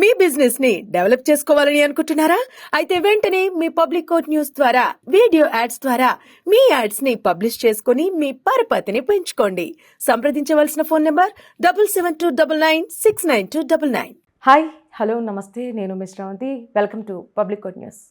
మీ business ని develop చేసుకోవాలని అనుకుంటున్నారా? అయితే వెంటనే మీ పబ్లిక్ కోట్ న్యూస్ ద్వారా వీడియో యాడ్స్ ద్వారా మీ యాడ్స్ ని పబ్లిష్ చేసుకుని మీ పరపతిని పెంచుకోండి. సంప్రదించవలసిన ఫోన్ నంబర్ 7729969299. హాయ్, హలో, నమస్తే. నేను miss Shravanthi. Welcome to Public Quote News.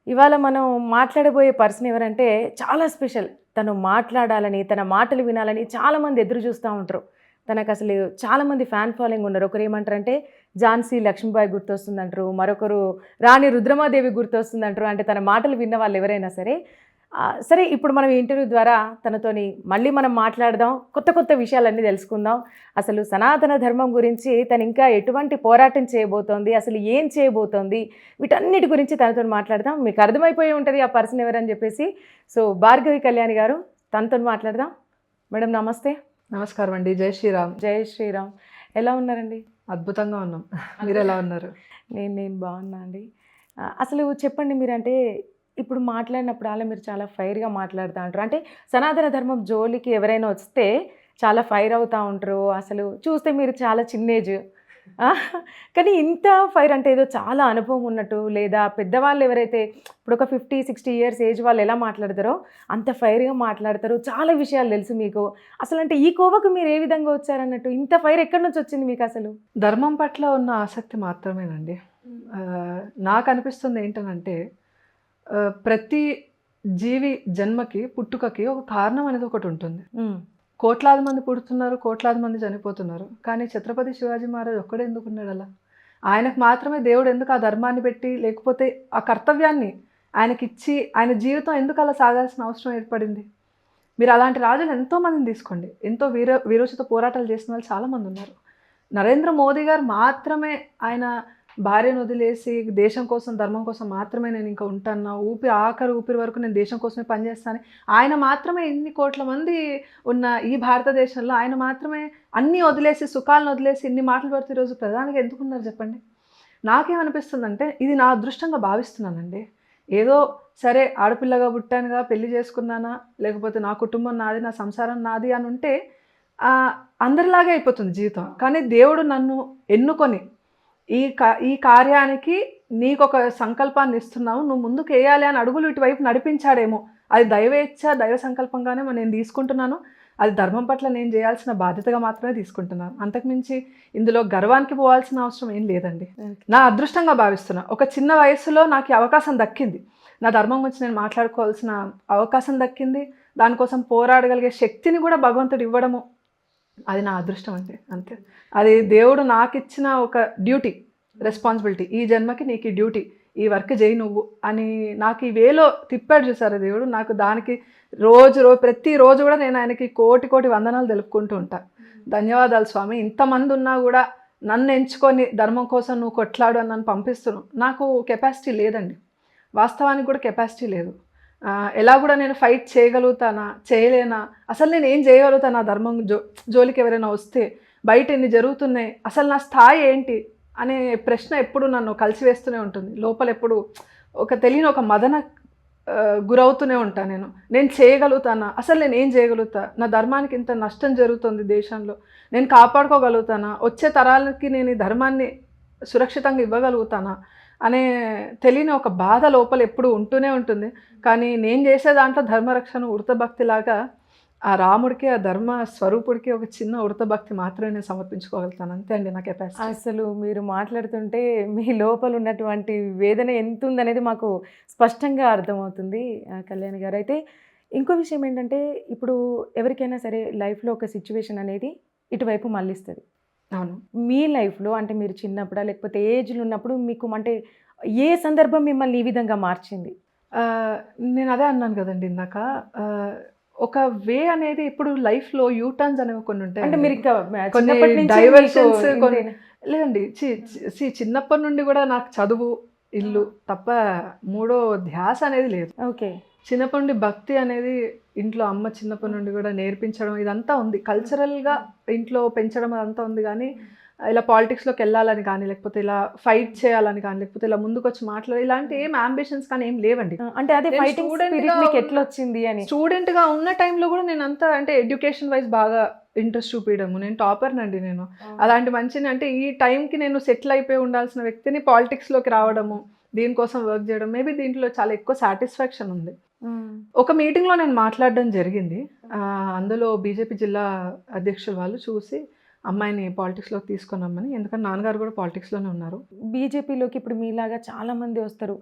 ఇవాళ మనం మాట్లాడబోయే పర్సన్ ఎవరంటే చాలా స్పెషల్. తను మాట్లాడాలని, తన మాటలు వినాలని చాలామంది ఎదురు చూస్తూ ఉంటారు. తనకు అసలు చాలామంది ఫ్యాన్ ఫాలోయింగ్ ఉన్నారు. ఒకరు ఏమంటారంటే ఝాన్సీ లక్ష్మీబాయి గుర్తొస్తుందంటారు, మరొకరు రాణి రుద్రమాదేవి గుర్తొస్తుందంటారు. అంటే తన మాటలు విన్న వాళ్ళు ఎవరైనా సరే సరే ఇప్పుడు మనం ఇంటర్వ్యూ ద్వారా తనతోని మళ్ళీ మనం మాట్లాడదాం, కొత్త కొత్త విషయాలన్నీ తెలుసుకుందాం. అసలు సనాతన ధర్మం గురించి తను ఇంకా ఎటువంటి పోరాటం చేయబోతోంది, అసలు ఏం చేయబోతోంది, వీటన్నిటి గురించి తనతో మాట్లాడదాం. మీకు అర్థమైపోయి ఉంటుంది ఆ పర్సన్ ఎవరని చెప్పేసి. సో భార్గవి కళ్యాణి గారు, తనతో మాట్లాడదాం. మేడం నమస్తే. నమస్కారం అండి. జై శ్రీరామ్. జై శ్రీరామ్. ఎలా ఉన్నారండి? అద్భుతంగా ఉన్నాం. మీరు ఎలా ఉన్నారు? నేను బాగున్నా అండి. అసలు చెప్పండి, మీరంటే ఇప్పుడు మాట్లాడినప్పుడు అలా మీరు చాలా ఫైర్గా మాట్లాడుతూ ఉంటారు. అంటే సనాతన ధర్మం జోలికి ఎవరైనా వస్తే చాలా ఫైర్ అవుతూ ఉంటారు. అసలు చూస్తే మీరు చాలా చిన్న ఏజ్, కానీ ఇంత ఫైర్ అంటే ఏదో చాలా అనుభవం ఉన్నట్టు, లేదా పెద్దవాళ్ళు ఎవరైతే ఇప్పుడు ఒక 50-60 ఇయర్స్ ఏజ్ వాళ్ళు ఎలా మాట్లాడతారో అంత ఫైర్గా మాట్లాడతారు. చాలా విషయాలు తెలుసు మీకు. అసలు అంటే ఈ కోవకు మీరు ఏ విధంగా వచ్చారన్నట్టు, ఇంత ఫైర్ ఎక్కడి నుంచి వచ్చింది మీకు? అసలు ధర్మం పట్ల ఉన్న ఆసక్తి మాత్రమేనండి. నాకు అనిపిస్తుంది ఏంటనంటే ప్రతి జీవి జన్మకి, పుట్టుకకి ఒక కారణం అనేది ఒకటి ఉంటుంది. కోట్లాది మంది పుడుతున్నారు, కోట్లాది మంది చనిపోతున్నారు. కానీ ఛత్రపతి శివాజీ మహారాజ్ ఒక్కడే ఎందుకు ఉన్నాడు అలా? ఆయనకు మాత్రమే దేవుడు ఎందుకు ఆ ధర్మాన్ని పెట్టి, లేకపోతే ఆ కర్తవ్యాన్ని ఆయనకిచ్చి ఆయన జీవితం ఎందుకు అలా సాగాల్సిన అవసరం ఏర్పడింది? మీరు అలాంటి రాజులు ఎంతోమందిని తీసుకోండి. ఎంతో వీరోచిత పోరాటాలు చేసిన వాళ్ళు చాలామంది ఉన్నారు. నరేంద్ర మోదీ గారు మాత్రమే ఆయన భార్యను వదిలేసి దేశం కోసం, ధర్మం కోసం మాత్రమే నేను ఇంకా ఉంటాను, ఆఖరి ఊపిరి వరకు నేను దేశం కోసమే పనిచేస్తాను, ఆయన మాత్రమే ఇన్ని కోట్ల మంది ఉన్న ఈ భారతదేశంలో ఆయన మాత్రమే అన్నీ వదిలేసి, సుఖాలను వదిలేసి ఇన్ని మాటలు పడుతూ ఈరోజు ప్రధానిగా ఎందుకున్నారు చెప్పండి? నాకేమనిపిస్తుందంటే ఇది నా అదృష్టంగా భావిస్తున్నానండి. ఏదో సరే ఆడపిల్లగా పుట్టానుగా, పెళ్లి చేసుకున్నానా, లేకపోతే నా కుటుంబం నాది, నా సంసారం నాది అని ఉంటే అందరిలాగే అయిపోతుంది జీవితం. కానీ దేవుడు నన్ను ఎన్నుకొని ఈ కార్యానికి నీకు ఒక సంకల్పాన్ని ఇస్తున్నావు, నువ్వు ముందుకు వేయాలి అని అడుగులు ఇటువైపు నడిపించాడేమో. అది దైవేచ్ఛ, దైవ సంకల్పంగానే నేను తీసుకుంటున్నాను. అది ధర్మం పట్ల నేను చేయాల్సిన బాధ్యతగా మాత్రమే తీసుకుంటున్నాను. అంతకుమించి ఇందులో గర్వానికి పోవాల్సిన అవసరం ఏం లేదండి. నా అదృష్టంగా భావిస్తున్నా. ఒక చిన్న వయసులో నాకు అవకాశం దక్కింది. నా ధర్మం గురించి నేను మాట్లాడుకోవాల్సిన అవకాశం దక్కింది. దానికోసం పోరాడగలిగే శక్తిని కూడా భగవంతుడు ఇవ్వడము, అది నా అదృష్టం అండి. అంతే. అది దేవుడు నాకు ఇచ్చిన ఒక డ్యూటీ, రెస్పాన్సిబిలిటీ. ఈ జన్మకి నీకు ఈ డ్యూటీ, ఈ వర్క్ చేయి నువ్వు అని నాకు ఈ వేలో తిప్పాడు చూసారు దేవుడు. నాకు దానికి ప్రతిరోజు కూడా నేను ఆయనకి కోటి వందనాలు తెలుపుకుంటూ ఉంటాను. ధన్యవాదాలు స్వామి, ఇంతమంది ఉన్నా కూడా నన్ను ఎంచుకొని ధర్మం కోసం నువ్వు కొట్లాడు అని నన్ను పంపిస్తున్నావు. నాకు కెపాసిటీ లేదండి, వాస్తవానికి కూడా కెపాసిటీ లేదు. ఎలా కూడా నేను ఫైట్ చేయగలుగుతానా, చేయలేనా, అసలు నేను ఏం చేయగలుగుతాను ఆ ధర్మం జోలికి ఎవరైనా వస్తే? బయట ఎన్ని జరుగుతున్నాయి, అసలు నా స్థాయి ఏంటి అనే ప్రశ్న ఎప్పుడు నన్ను కలిసివేస్తూనే ఉంటుంది. లోపల ఎప్పుడు ఒక తెలియని ఒక మదన గురవుతూనే ఉంటాను. నేను చేయగలుగుతానా, అసలు నేను ఏం చేయగలుగుతా, నా ధర్మానికి ఇంత నష్టం జరుగుతుంది దేశంలో, నేను కాపాడుకోగలుగుతానా, వచ్చే తరాలకి నేను ఈ ధర్మాన్ని సురక్షితంగా ఇవ్వగలుగుతానా అనే తెలియని ఒక బాధ లోపల ఎప్పుడు ఉంటూనే ఉంటుంది. కానీ నేను చేసే దాంట్లో ధర్మరక్షణ, వృతభక్తిలాగా ఆ రాముడికి, ఆ ధర్మ స్వరూపుడికి ఒక చిన్న వృతభక్తి మాత్రమే నేను సమర్పించుకోగలుగుతాను. అంతే అండి నా కెపాసిటీ. అసలు మీరు మాట్లాడుతుంటే మీ లోపల ఉన్నటువంటి వేదన ఎంత ఉందనేది మాకు స్పష్టంగా అర్థమవుతుంది కళ్యాణి గారు. అయితే ఇంకో విషయం ఏంటంటే, ఇప్పుడు ఎవరికైనా సరే లైఫ్లో ఒక సిచ్యువేషన్ అనేది ఇటువైపు మళ్ళిస్తుంది. అవును. మీ లైఫ్లో అంటే మీరు చిన్నప్పుడా, లేకపోతే ఏజ్లో ఉన్నప్పుడు మీకు అంటే ఏ సందర్భం మిమ్మల్ని ఈ విధంగా మార్చింది? నేను అదే అన్నాను కదండి ఇందాక, ఒక వే అనేది ఇప్పుడు లైఫ్లో యూటర్న్స్ అనేవి కొన్ని ఉంటాయి. అంటే మీరు ఇంకా కొన్ని డైవర్షన్స్ లేదండి. చిన్నప్పటి నుండి కూడా నాకు చదువు, ఇల్లు తప్ప మూడో ధ్యాస అనేది లేదు. ఓకే. చిన్నప్పటి నుండి భక్తి అనేది ఇంట్లో అమ్మ చిన్నప్పటి నుండి కూడా నేర్పించడం ఇదంతా ఉంది. కల్చరల్గా ఇంట్లో పెంచడం అదంతా ఉంది. కానీ ఇలా పాలిటిక్స్లోకి వెళ్ళాలని కానీ, లేకపోతే ఇలా ఫైట్ చేయాలని కానీ, లేకపోతే ఇలా ముందుకు వచ్చి మాట్లాడాలి, ఇలాంటి ఏం అంబిషన్స్ కానీ ఏం లేవండి. అంటే అదే ఫైటింగ్ స్పిరిట్ మీకు ఎట్లా వచ్చింది అని? స్టూడెంట్గా ఉన్న టైంలో కూడా నేను అంతా అంటే ఎడ్యుకేషన్ వైజ్ బాగా ఇంట్రెస్ట్ చూపించడము, నేను టాపర్నండి నేను. అలాంటి మనిషిని అంటే ఈ టైంకి నేను సెటిల్ అయిపోయి ఉండాల్సిన వ్యక్తిని పాలిటిక్స్లోకి రావడము, దీనికోసం వర్క్ చేయడం, మేబీ దీంట్లో చాలా ఎక్కువ సాటిస్ఫాక్షన్ ఉంది. ఒక మీటింగ్లో నేను మాట్లాడడం జరిగింది. అందులో బీజేపీ జిల్లా అధ్యక్షులు వాళ్ళు చూసి అమ్మాయిని పాలిటిక్స్లోకి తీసుకున్నామని, ఎందుకంటే నాన్నగారు కూడా పాలిటిక్స్లోనే ఉన్నారు. బీజేపీలోకి ఇప్పుడు మీలాగా చాలామంది వస్తారు,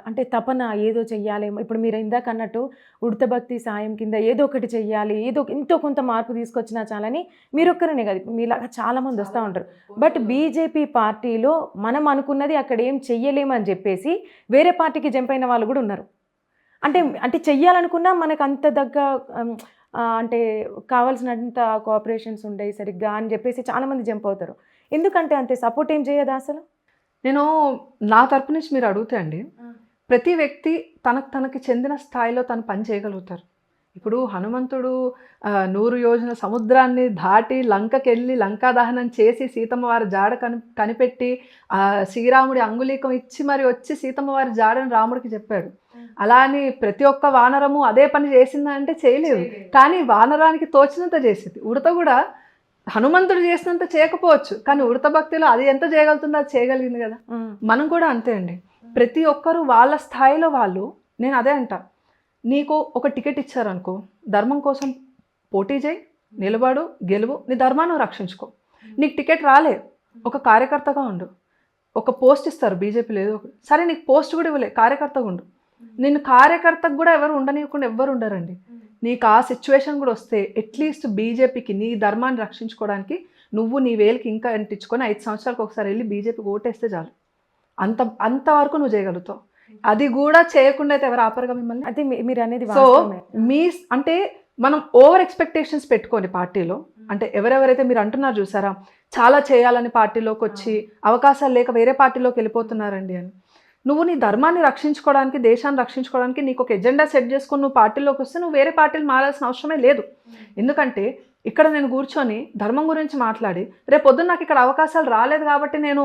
అంటే తపన ఏదో చెయ్యాలి. ఇప్పుడు మీరు ఇందాక అన్నట్టు ఉడత భక్తి సాయం కింద ఏదో ఒకటి చెయ్యాలి, ఏదో ఎంతో కొంత మార్పు తీసుకొచ్చినా చాలని మీరొక్కరనే కాదు, మీలాగా చాలామంది వస్తూ ఉంటారు. బట్ బీజేపీ పార్టీలో మనం అనుకున్నది అక్కడ ఏం చెయ్యలేమని చెప్పేసి వేరే పార్టీకి జంప్ అయిన వాళ్ళు కూడా ఉన్నారు. అంటే అంటే చెయ్యాలనుకున్నా మనకు అంత అంటే కావాల్సినంత కోఆపరేషన్స్ ఉండేవి సరిగ్గా అని చెప్పేసి చాలామంది జంప్ అవుతారు. ఎందుకంటే అంతే సపోర్ట్ ఏం చేయదా అసలు? నేను నా తరపు నుంచి మీరు అడిగితే అండి, ప్రతి వ్యక్తి తనకి చెందిన స్థాయిలో తను పని చేయగలుగుతారు. ఇప్పుడు హనుమంతుడు 100 యోజన సముద్రాన్ని దాటి లంకకెళ్ళి లంకా దహనం చేసి సీతమ్మ వారి జాడ కనిపెట్టి శ్రీరాముడి అంగుళీకం ఇచ్చి మరి వచ్చి సీతమ్మ వారి జాడని రాముడికి చెప్పాడు. అలా అని ప్రతి ఒక్క వానరము అదే పని చేసిందా అంటే చేయలేదు, కానీ వానరానికి తోచినంత చేసింది. ఉడత కూడా హనుమంతుడు చేసినంత చేయకపోవచ్చు, కానీ ఉడత భక్తిలో అది ఎంత చేయగలుగుతుందో అది చేయగలిగింది కదా. మనం కూడా అంతే అండి, ప్రతి ఒక్కరు వాళ్ళ స్థాయిలో వాళ్ళు. నేను అదే అంటా, నీకు ఒక టికెట్ ఇచ్చారనుకో, ధర్మం కోసం పోటీ చేయి, నిలబడు, గెలువు, నీ ధర్మాన్ని రక్షించుకో. నీకు టికెట్ రాలే, ఒక కార్యకర్తగా ఉండు. ఒక పోస్ట్ ఇస్తారు బీజేపీలో ఏదో ఒకటి, సరే నీకు పోస్ట్ కూడా ఇవ్వలే, కార్యకర్తగా ఉండు. నిన్ను కార్యకర్తకు కూడా ఎవరు ఉండనివ్వకుండా ఎవ్వరు ఉండరండి. నీకు ఆ సిచ్యువేషన్ కూడా వస్తే అట్లీస్ట్ బీజేపీకి నీ ధర్మాన్ని రక్షించుకోవడానికి నువ్వు నీ వేలికి ఇంకా అంటించుకొని 5 సంవత్సరాలకు ఒకసారి వెళ్ళి బీజేపీకి ఓటేస్తే చాలు. అంతవరకు నువ్వు చేయగలుగుతావు. అది కూడా చేయకుండా అయితే ఎవరు ఆపరుగా మిమ్మల్ని. అయితే మీరు అనేది సో అంటే మనం ఓవర్ ఎక్స్పెక్టేషన్స్ పెట్టుకోండి పార్టీలో. అంటే ఎవరెవరైతే మీరు అంటున్నారు చూసారా, చాలా చేయాలని పార్టీలోకి వచ్చి అవకాశాలు లేక వేరే పార్టీలోకి వెళ్ళిపోతున్నారండి అని. నువ్వు నీ ధర్మాన్ని రక్షించుకోవడానికి, దేశాన్ని రక్షించుకోవడానికి నీకు ఒక ఎజెండా సెట్ చేసుకొని నువ్వు పార్టీలోకి వస్తే నువ్వు వేరే పార్టీలు మారాల్సిన అవసరమే లేదు. ఎందుకంటే ఇక్కడ నేను కూర్చొని ధర్మం గురించి మాట్లాడి రేపు పొద్దున్న నాకు ఇక్కడ అవకాశాలు రాలేదు కాబట్టి నేను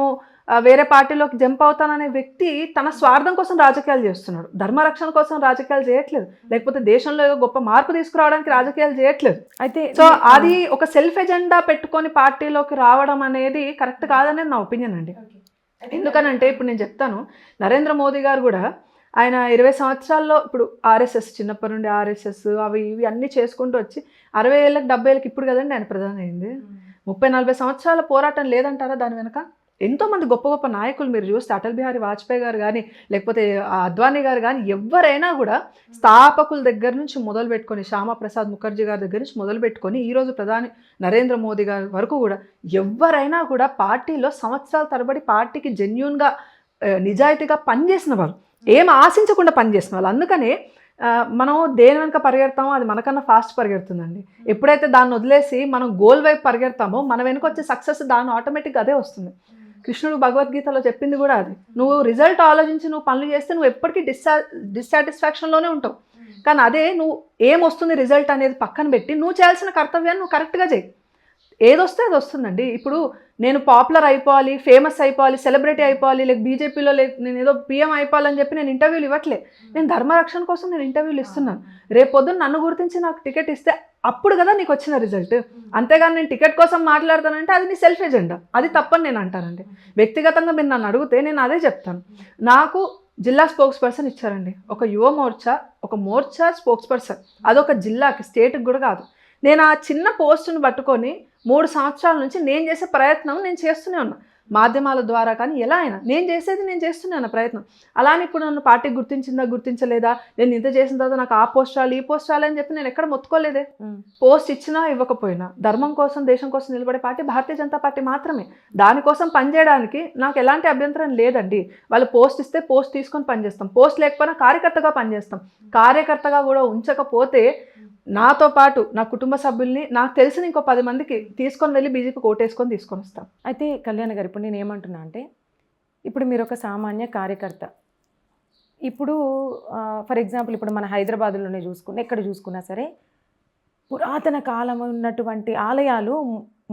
వేరే పార్టీలోకి జంప్ అవుతాననే వ్యక్తి తన స్వార్థం కోసం రాజకీయాలు చేస్తున్నాడు, ధర్మరక్షణ కోసం రాజకీయాలు చేయట్లేదు, లేకపోతే దేశంలో ఏదో గొప్ప మార్పు తీసుకురావడానికి రాజకీయాలు చేయట్లేదు. అయితే సో అది ఒక సెల్ఫ్ ఎజెండా పెట్టుకొని పార్టీలోకి రావడం అనేది కరెక్ట్ కాదనేది నా ఒపీనియన్ అండి. ఎందుకనంటే ఇప్పుడు నేను చెప్తాను, నరేంద్ర మోదీ గారు కూడా ఆయన 20 సంవత్సరాల్లో ఇప్పుడు ఆర్ఎస్ఎస్, చిన్నప్పటి నుండి ఆర్ఎస్ఎస్ అవి ఇవి అన్నీ చేసుకుంటూ వచ్చి 60 ఏళ్ళకి 70 ఏళ్ళకి ఇప్పుడు కదండి ఆయన ప్రధాని అయింది. 30-40 సంవత్సరాల పోరాటం లేదంటారా దాని వెనక? ఎంతోమంది గొప్ప గొప్ప నాయకులు మీరు చూస్తే అటల్ బిహారీ వాజ్పేయి గారు కానీ లేకపోతే అద్వానీ గారు కానీ ఎవరైనా కూడా స్థాపకుల దగ్గర నుంచి మొదలు పెట్టుకొని, శ్యామాప్రసాద్ ముఖర్జీ గారి దగ్గర నుంచి మొదలు పెట్టుకొని ఈరోజు ప్రధాని నరేంద్ర మోదీ గారి వరకు కూడా ఎవరైనా కూడా పార్టీలో సంవత్సరాల తరబడి పార్టీకి జెన్యూన్గా నిజాయితీగా పనిచేసిన వాళ్ళు, ఏం ఆశించకుండా పనిచేసిన వాళ్ళు. అందుకనే మనం దేని వెనక పరిగెడతామో అది మనకన్నా ఫాస్ట్ పరిగెడుతుందండి. ఎప్పుడైతే దాన్ని వదిలేసి మనం గోల్ వైపు పరిగెడతామో మన వెనుక వచ్చే సక్సెస్ దాన్ని ఆటోమేటిక్గా అదే వస్తుంది. కృష్ణుడు భగవద్గీతలో చెప్పింది కూడా అది. నువ్వు రిజల్ట్ ఆలోచించి నువ్వు పనులు చేస్తే నువ్వు ఎప్పటికీ డిస్సాటిస్ఫాక్షన్లోనే ఉంటావు. కానీ అదే నువ్వు ఏమొస్తుంది రిజల్ట్ అనేది పక్కన పెట్టి నువ్వు చేయాల్సిన కర్తవ్యాన్ని నువ్వు కరెక్ట్గా చేయి. ఏదొస్తే అది వస్తుందండి. ఇప్పుడు నేను పాపులర్ అయిపోవాలి, ఫేమస్ అయిపోవాలి, సెలబ్రిటీ అయిపోవాలి, లేక బీజేపీలో నేను ఏదో పిఎం అయిపోవాలని చెప్పి నేను ఇంటర్వ్యూలు ఇవ్వట్లే. నేను ధర్మరక్షణ కోసం నేను ఇంటర్వ్యూలు ఇస్తున్నాను. రేపు పొద్దున్న నన్ను గుర్తించి నాకు టికెట్ ఇస్తే అప్పుడు కదా నీకు వచ్చిన రిజల్ట్. అంతేగాని నేను టికెట్ కోసం మాట్లాడతానంటే అది నీ సెల్ఫ్ ఎజెండా, అది తప్పని నేను అంటానండి. వ్యక్తిగతంగా మీరు నన్ను అడిగితే నేను అదే చెప్తాను. నాకు జిల్లా స్పోక్స్ పర్సన్ ఇచ్చారండి, ఒక యువ మోర్చా, ఒక మోర్చా స్పోక్స్ పర్సన్, అదొక జిల్లాకి, స్టేట్కి కూడా కాదు. నేను ఆ చిన్న పోస్టును పట్టుకొని 3 సంవత్సరాల నుంచి నేను చేసే ప్రయత్నం నేను చేస్తూనే ఉన్నా, మాధ్యమాల ద్వారా కానీ ఎలా అయినా నేను చేస్తూనే ఉన్నా ప్రయత్నం. అలానే ఇప్పుడు నన్ను పార్టీ గుర్తించిందా గుర్తించలేదా, నేను ఇంత చేసిన తర్వాత నాకు ఆ పోస్ట్ రాలి ఈ పోస్ట్ రాలి అని చెప్పి నేను ఎక్కడ మొత్తుకోలేదే. పోస్ట్ ఇచ్చినా ఇవ్వకపోయినా ధర్మం కోసం దేశం కోసం నిలబడే పార్టీ భారతీయ జనతా పార్టీ మాత్రమే. దానికోసం పనిచేయడానికి నాకు ఎలాంటి అభ్యంతరం లేదండి. వాళ్ళు పోస్ట్ ఇస్తే పోస్ట్ తీసుకొని పనిచేస్తాం, పోస్ట్ లేకపోయినా కార్యకర్తగా పనిచేస్తాం. కార్యకర్తగా కూడా ఉంచకపోతే నాతో పాటు నా కుటుంబ సభ్యుల్ని, నాకు తెలిసిన ఇంకో 10 మందికి తీసుకొని వెళ్ళి బీజేపీకి ఓటేసుకొని తీసుకొని వస్తాం. అయితే కళ్యాణ్ గారు, ఇప్పుడు నేను ఏమంటున్నా అంటే, ఇప్పుడు మీరు ఒక సామాన్య కార్యకర్త. ఇప్పుడు ఫర్ ఎగ్జాంపుల్ ఇప్పుడు మన హైదరాబాద్లోనే ఎక్కడ చూసుకున్నా సరే పురాతన కాలం ఉన్నటువంటి ఆలయాలు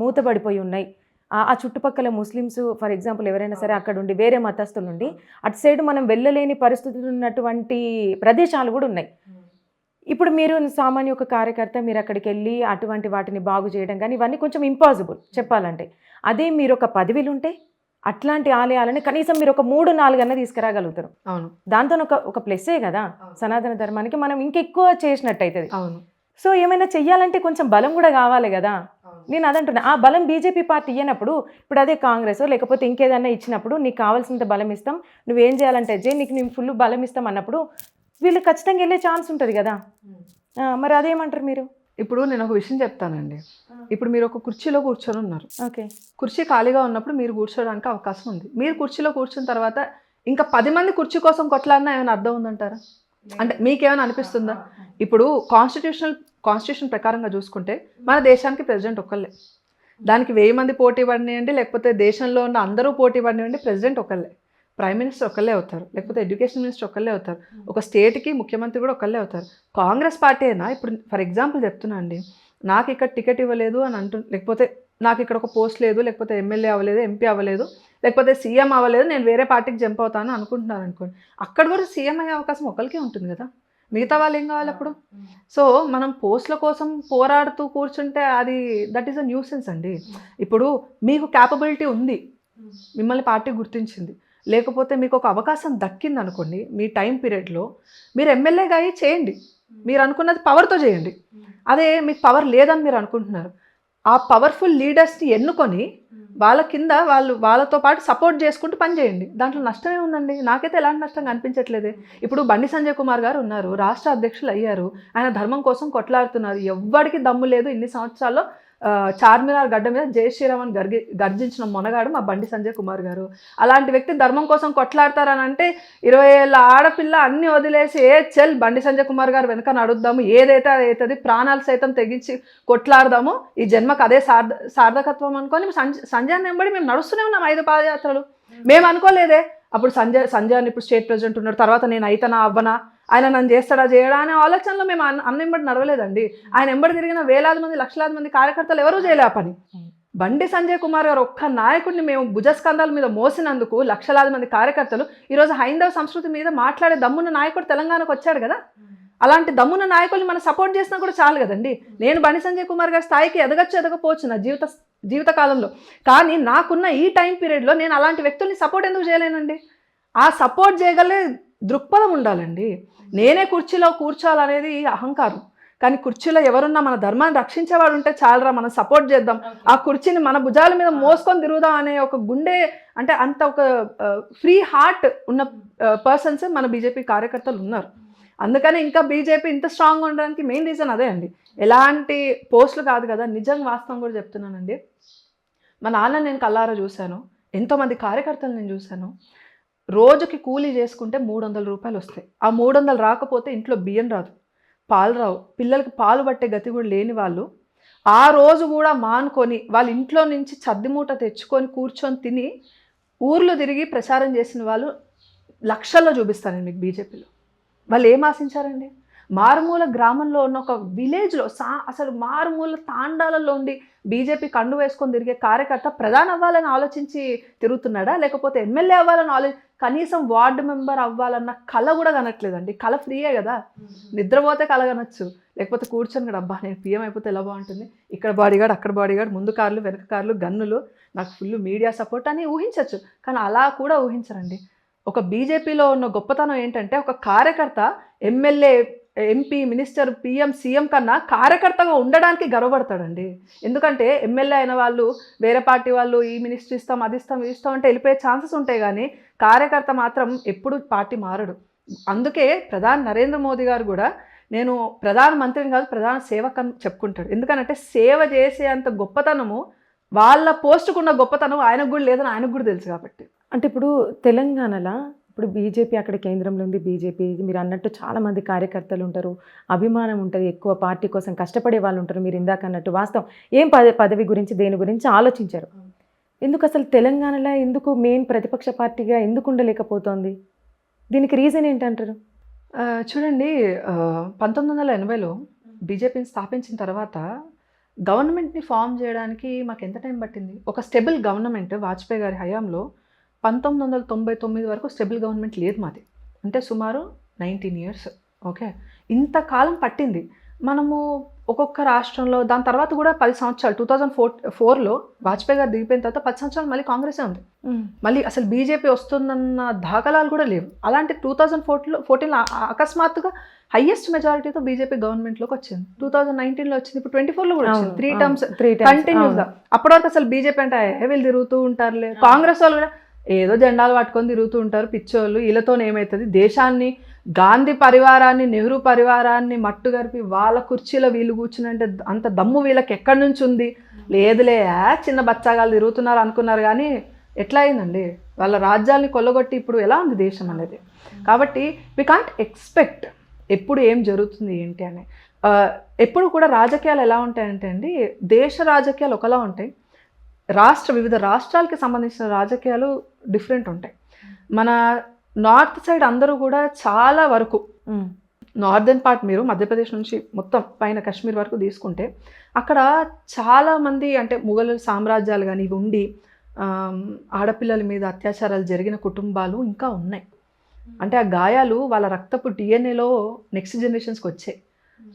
మూతబడిపోయి ఉన్నాయి. ఆ చుట్టుపక్కల ముస్లిమ్స్ ఫర్ ఎగ్జాంపుల్ ఎవరైనా సరే అక్కడ ఉండి వేరే మతస్థులు నుండి అటు సైడ్ మనం వెళ్ళలేని పరిస్థితులు ఉన్నటువంటి ప్రదేశాలు కూడా ఉన్నాయి. ఇప్పుడు మీరు సామాన్య ఒక కార్యకర్త, మీరు అక్కడికి వెళ్ళి అటువంటి వాటిని బాగు చేయడం కానీ ఇవన్నీ కొంచెం ఇంపాసిబుల్ చెప్పాలంటే. అదే మీరు ఒక పదవిలు ఉంటే అట్లాంటి ఆలయాలని కనీసం మీరు ఒక 3-4 అన్న తీసుకురాగలుగుతారు. అవును దాంతో ఒక ప్లస్సే కదా సనాతన ధర్మానికి, మనం ఇంకెక్కువ చేసినట్టు అవుతుంది. అవును సో ఏమైనా చెయ్యాలంటే కొంచెం బలం కూడా కావాలి కదా. నేను అదంటున్నా, ఆ బలం బీజేపీ పార్టీ ఇయ్యనప్పుడు, ఇప్పుడు అదే కాంగ్రెస్ లేకపోతే ఇంకేదన్నా ఇచ్చినప్పుడు నీకు కావాల్సినంత బలం ఇస్తాం, నువ్వేం చేయాలంటే నీకు నేను ఫుల్ బలం ఇస్తాం అన్నప్పుడు వీళ్ళు ఖచ్చితంగా వెళ్ళే ఛాన్స్ ఉంటుంది కదా. మరి అదేమంటారు మీరు? ఇప్పుడు నేను ఒక విషయం చెప్తానండి. ఇప్పుడు మీరు ఒక కుర్చీలో కూర్చొని ఉన్నారు. ఓకే, కుర్చీ ఖాళీగా ఉన్నప్పుడు మీరు కూర్చోడానికి అవకాశం ఉంది. మీరు కుర్చీలో కూర్చున్న తర్వాత ఇంకా 10 మంది కుర్చీ కోసం కొట్లాడినా ఏమైనా అర్థం ఉందంటారా? అంటే మీకేమైనా అనిపిస్తుందా? ఇప్పుడు కాన్స్టిట్యూషన్ ప్రకారంగా చూసుకుంటే మన దేశానికి ప్రెసిడెంట్ ఒక్కళ్ళే. దానికి 1000 మంది పోటీ పడినాయండి, లేకపోతే దేశంలో ఉన్న అందరూ పోటీ పడినాయండి, ప్రెసిడెంట్ ఒక్కళ్ళే. ప్రైమ్ మినిస్టర్ ఒక్కళ్ళే అవుతారు, లేకపోతే ఎడ్యుకేషన్ మినిస్టర్ ఒక్కళ్ళే అవుతారు, ఒక స్టేట్కి ముఖ్యమంత్రి కూడా ఒక్కళ్ళే అవుతారు. కాంగ్రెస్ పార్టీ అయినా ఇప్పుడు ఫర్ ఎగ్జాంపుల్ చెప్తున్నా అండి, నాకు ఇక్కడ టికెట్ ఇవ్వలేదు అని లేకపోతే నాకు ఇక్కడ ఒక పోస్ట్ లేదు, లేకపోతే ఎమ్మెల్యే అవ్వలేదు, ఎంపీ అవ్వలేదు, లేకపోతే సీఎం అవ్వలేదు, నేను వేరే పార్టీకి జంప్ అవుతాను అనుకుంటున్నాను అనుకోండి, అక్కడ కూడా సీఎం అయ్యే అవకాశం ఒకరికే ఉంటుంది కదా. మిగతా వాళ్ళు ఏం కావాలి అప్పుడు? సో మనం పోస్టుల కోసం పోరాడుతూ కూర్చుంటే అది దట్ ఈస్ అ న్యూసెన్స్ అండి. ఇప్పుడు మీకు క్యాపబిలిటీ ఉంది, మిమ్మల్ని పార్టీ గుర్తించింది, లేకపోతే మీకు ఒక అవకాశం దక్కింది అనుకోండి, మీ టైం పీరియడ్లో మీరు ఎమ్మెల్యేగా అయ్యి చేయండి, మీరు అనుకున్నది పవర్తో చేయండి. అదే మీకు పవర్ లేదని మీరు అనుకుంటున్నారు, ఆ పవర్ఫుల్ లీడర్స్ని ఎన్నుకొని వాళ్ళ కింద వాళ్ళతో పాటు సపోర్ట్ చేసుకుంటూ పని చేయండి. దాంట్లో నష్టమే ఉందండి. నాకైతే ఎలాంటి నష్టం కనిపించట్లేదే. ఇప్పుడు బండి సంజయ్ కుమార్ గారు ఉన్నారు, రాష్ట్ర అధ్యక్షులు అయ్యారు, ఆయన ధర్మం కోసం కొట్లాడుతున్నారు. ఎవ్వడికి దమ్ము లేదు ఇన్ని సంవత్సరాల్లో చార్మినార్ గడ్డ మీద జై శ్రీరామ్ అని గర్జించిన మొనగాడు మా బండి సంజయ్ కుమార్ గారు. అలాంటి వ్యక్తి ధర్మం కోసం కొట్లాడతారని అంటే 20 ఏళ్ళ ఆడపిల్ల అన్నీ వదిలేసి చెల్ బండి సంజయ్ కుమార్ గారు వెనక నడుద్దాము, ఏదైతే అది అవుతుంది, ప్రాణాలు సైతం తెగించి కొట్లాడదాము, ఈ జన్మకు అదే సార్థకత్వం అనుకొని సంజయ్ వెంబడి మేము నడుస్తూనే ఉన్నాం 5 పాదయాత్రలు. మేము అనుకోలేదే అప్పుడు సంజయ్ ఇప్పుడు స్టేట్ ప్రెసిడెంట్ ఉన్నాడు, తర్వాత నేను అయితనా అవ్వనా, ఆయన నన్ను చేస్తాడా చేయడా అనే ఆలోచనలో మేము అన్నెంబడి నడవలేదండి. ఆయన ఎంబడి తిరిగిన వేలాది మంది లక్షలాది మంది కార్యకర్తలు ఎవరూ చేయలే ఆ పని. బండి సంజయ్ కుమార్ గారు ఒక్క నాయకుడిని మేము భుజస్కంధాల మీద మోసినందుకు లక్షలాది మంది కార్యకర్తలు ఈరోజు హైందవ సంస్కృతి మీద మాట్లాడే దమ్మున్న నాయకుడు తెలంగాణకు వచ్చాడు కదా. అలాంటి దమ్మున్న నాయకుల్ని మనం సపోర్ట్ చేసినా కూడా చాలు కదండి. నేను బండి సంజయ్ కుమార్ గారి స్థాయికి ఎదగకపోవచ్చు నా జీవితకాలంలో, కానీ నాకున్న ఈ టైం పీరియడ్లో నేను అలాంటి వ్యక్తుల్ని సపోర్ట్ ఎందుకు చేయలేనండి? ఆ సపోర్ట్ చేయగలే దృక్పథం ఉండాలండి. నేనే కుర్చీలో కూర్చోవాలనేది అహంకారం, కానీ కుర్చీలో ఎవరున్నా మన ధర్మాన్ని రక్షించేవాడు ఉంటే చాలరా, మనం సపోర్ట్ చేద్దాం, ఆ కుర్చీని మన భుజాల మీద మోసుకొని తిరుగుదాం అనే ఒక గుండె, అంటే అంత ఒక ఫ్రీ హార్ట్ ఉన్న పర్సన్స్ మన బీజేపీ కార్యకర్తలు ఉన్నారు. అందుకని ఇంకా బీజేపీ ఇంత స్ట్రాంగ్గా ఉండడానికి మెయిన్ రీజన్ అదే అండి. ఎలాంటి పోస్టులు కాదు కదా, నిజంగా వాస్తవం కూడా చెప్తున్నానండి. మా నాన్న నేను కల్లారా చూశాను, ఎంతోమంది కార్యకర్తలు నేను చూశాను. రోజుకి కూలీ చేసుకుంటే 300 రూపాయలు వస్తాయి. ఆ 300 రాకపోతే ఇంట్లో బియ్యం రాదు, పాలు రావు, పిల్లలకి పాలు పట్టే గతి కూడా లేని వాళ్ళు ఆ రోజు కూడా మానుకొని వాళ్ళ ఇంట్లో నుంచి చద్దిమూట తెచ్చుకొని కూర్చొని తిని ఊర్లో తిరిగి ప్రచారం చేసిన వాళ్ళు లక్షల్లో చూపిస్తాను మీకు బీజేపీలో. వాళ్ళు ఏం ఆశించారండి? మారుమూల గ్రామంలో ఉన్న ఒక విలేజ్లో అసలు మారుమూల తాండాలలో ఉండి బీజేపీ కండు వేసుకొని తిరిగే కార్యకర్త ప్రధాని అవ్వాలని ఆలోచించి తిరుగుతున్నాడా, లేకపోతే ఎమ్మెల్యే అవ్వాలని కనీసం వార్డు మెంబర్ అవ్వాలన్న కళ కూడా కనట్లేదండి. కళ ఫ్రీయే కదా, నిద్రపోతే కళ కనొచ్చు, లేకపోతే కూర్చొని కూడా అబ్బా నేను పిఎం అయిపోతే ఎలా బాగుంటుంది, ఇక్కడ బాడీగార్డ్ అక్కడ బాడీగార్డ్, ముందు కార్లు వెనక కార్లు గన్నులు, నాకు ఫుల్ మీడియా సపోర్ట్ అని ఊహించవచ్చు. కానీ అలా కూడా ఊహించరండి. ఒక బీజేపీలో ఉన్న గొప్పతనం ఏంటంటే ఒక కార్యకర్త MLA, MP, minister, PM, CM కన్నా కార్యకర్తగా ఉండడానికి గర్వపడతాడండి. ఎందుకంటే ఎమ్మెల్యే అయిన వాళ్ళు వేరే పార్టీ వాళ్ళు ఈ మినిస్టర్ ఇస్తాం, అది ఇస్తాం, ఇది ఇస్తాం అంటే వెళ్ళిపోయే ఛాన్సెస్ ఉంటాయి, కానీ కార్యకర్త మాత్రం ఎప్పుడు పార్టీ మారడు. అందుకే ప్రధాని నరేంద్ర మోదీ గారు కూడా నేను ప్రధానమంత్రిని కాదు ప్రధాన సేవక్ అని చెప్పుకుంటాడు. ఎందుకంటే సేవ చేసే అంత గొప్పతనము వాళ్ళ పోస్టుకున్న గొప్పతనం ఆయనకు కూడా లేదని ఆయనకు కూడా తెలుసు కాబట్టి. అంటే ఇప్పుడు తెలంగాణలో ఇప్పుడు బీజేపీ అక్కడ కేంద్రంలో ఉంది, బీజేపీ మీరు అన్నట్టు చాలామంది కార్యకర్తలు ఉంటారు, అభిమానం ఉంటుంది, ఎక్కువ పార్టీ కోసం కష్టపడే వాళ్ళు ఉంటారు. మీరు ఇందాక అన్నట్టు వాస్తవం, ఏం పదవి గురించి దేని గురించి ఆలోచించారు. ఎందుకు అసలు తెలంగాణలో ఎందుకు మెయిన్ ప్రతిపక్ష పార్టీగా ఎందుకు ఉండలేకపోతుంది? దీనికి రీజన్ ఏంటంటారు? చూడండి, 1980లో బీజేపీని స్థాపించిన తర్వాత గవర్నమెంట్ని ఫామ్ చేయడానికి మాకు ఎంత టైం పట్టింది? ఒక స్టెబుల్ గవర్నమెంట్ వాజ్పేయి గారి హయాంలో 1999 వరకు స్టెబుల్ గవర్నమెంట్ లేదు మాది, అంటే సుమారు 19 years. ఓకే, ఇంతకాలం పట్టింది. మనము ఒక్కొక్క రాష్ట్రంలో దాని తర్వాత కూడా 10 సంవత్సరాలు 2004లో వాజ్పేయి గారు దిగిపోయిన తర్వాత 10 సంవత్సరాలు మళ్ళీ కాంగ్రెసే ఉంది. మళ్ళీ అసలు బీజేపీ వస్తుందన్న దాఖలాలు కూడా లేవు. అలాంటి 2014లో అకస్మాత్తుగా హైయెస్ట్ మెజారిటీతో బీజేపీ గవర్నమెంట్లోకి వచ్చింది. 2019లో వచ్చింది, ఇప్పుడు 24లో కూడా వచ్చింది. 3 టర్మ్స్ కంటిన్యూస్గా. అప్పటి వరకు అసలు బీజేపీ అంటే వీళ్ళు తిరుగుతూ ఉంటారులే, కాంగ్రెస్ వాళ్ళు కూడా ఏదో జెండాలు పట్టుకొని తిరుగుతూ ఉంటారు పిచ్చోళ్ళు, వీళ్ళతో ఏమవుతుంది, దేశాన్ని గాంధీ పరివారాన్ని నెహ్రూ పరివారాన్ని మట్టుగరిపి వాళ్ళ కుర్చీలో వీళ్ళు కూర్చునంటే అంత దమ్ము వీళ్ళకి ఎక్కడి నుంచి ఉంది, లేదులే చిన్న బచ్చాగాలు తిరుగుతున్నారు అనుకున్నారు. కానీ ఎట్లా అయిందండి, వాళ్ళ రాజ్యాల్ని కొల్లగొట్టి ఇప్పుడు ఎలా ఉంది దేశం అనేది. కాబట్టి వి కాంట్ ఎక్స్పెక్ట్ ఎప్పుడు ఏం జరుగుతుంది ఏంటి అని. ఎప్పుడు కూడా రాజకీయాలు ఎలా ఉంటాయంటే అండి, దేశ రాజకీయాలు ఒకలా ఉంటాయి, వివిధ రాష్ట్రాలకి సంబంధించిన రాజకీయాలు డిఫరెంట్ ఉంటాయి. మన నార్త్ సైడ్ అందరూ కూడా చాలా వరకు నార్దర్న్ పార్ట్ మీరు మధ్యప్రదేశ్ నుంచి మొత్తం పైన కాశ్మీర్ వరకు తీసుకుంటే అక్కడ చాలామంది అంటే ముఘలు సామ్రాజ్యాలు కానీ ఇవి ఉండి ఆడపిల్లల మీద అత్యాచారాలు జరిగిన కుటుంబాలు ఇంకా ఉన్నాయి. అంటే ఆ గాయాలు వాళ్ళ రక్తపు డిఎన్ఏలో నెక్స్ట్ జనరేషన్స్కి వచ్చాయి.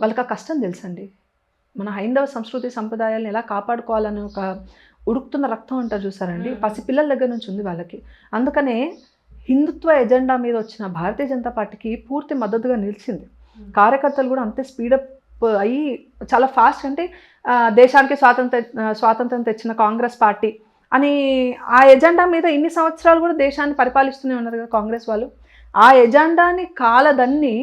వాళ్ళకి ఆ కష్టం తెలుసండి. మన హైందవ సంస్కృతి సంప్రదాయాలను ఎలా కాపాడుకోవాలని ఒక ఉడుకుతున్న రక్తం అంటారు చూసారండి, పసిపిల్లల దగ్గర నుంచి ఉంది వాళ్ళకి. అందుకనే హిందుత్వ ఎజెండా మీద వచ్చిన భారతీయ జనతా పార్టీకి పూర్తి మద్దతుగా నిలిచింది. కార్యకర్తలు కూడా అంతే స్పీడప్ అయ్యి చాలా ఫాస్ట్, అంటే దేశానికి స్వాతంత్రం తెచ్చిన కాంగ్రెస్ పార్టీ అని ఆ ఎజెండా మీద ఇన్ని సంవత్సరాలు కూడా దేశాన్ని పరిపాలిస్తూనే ఉన్నారు కదా కాంగ్రెస్ వాళ్ళు. ఆ ఎజెండాని కాలదన్ని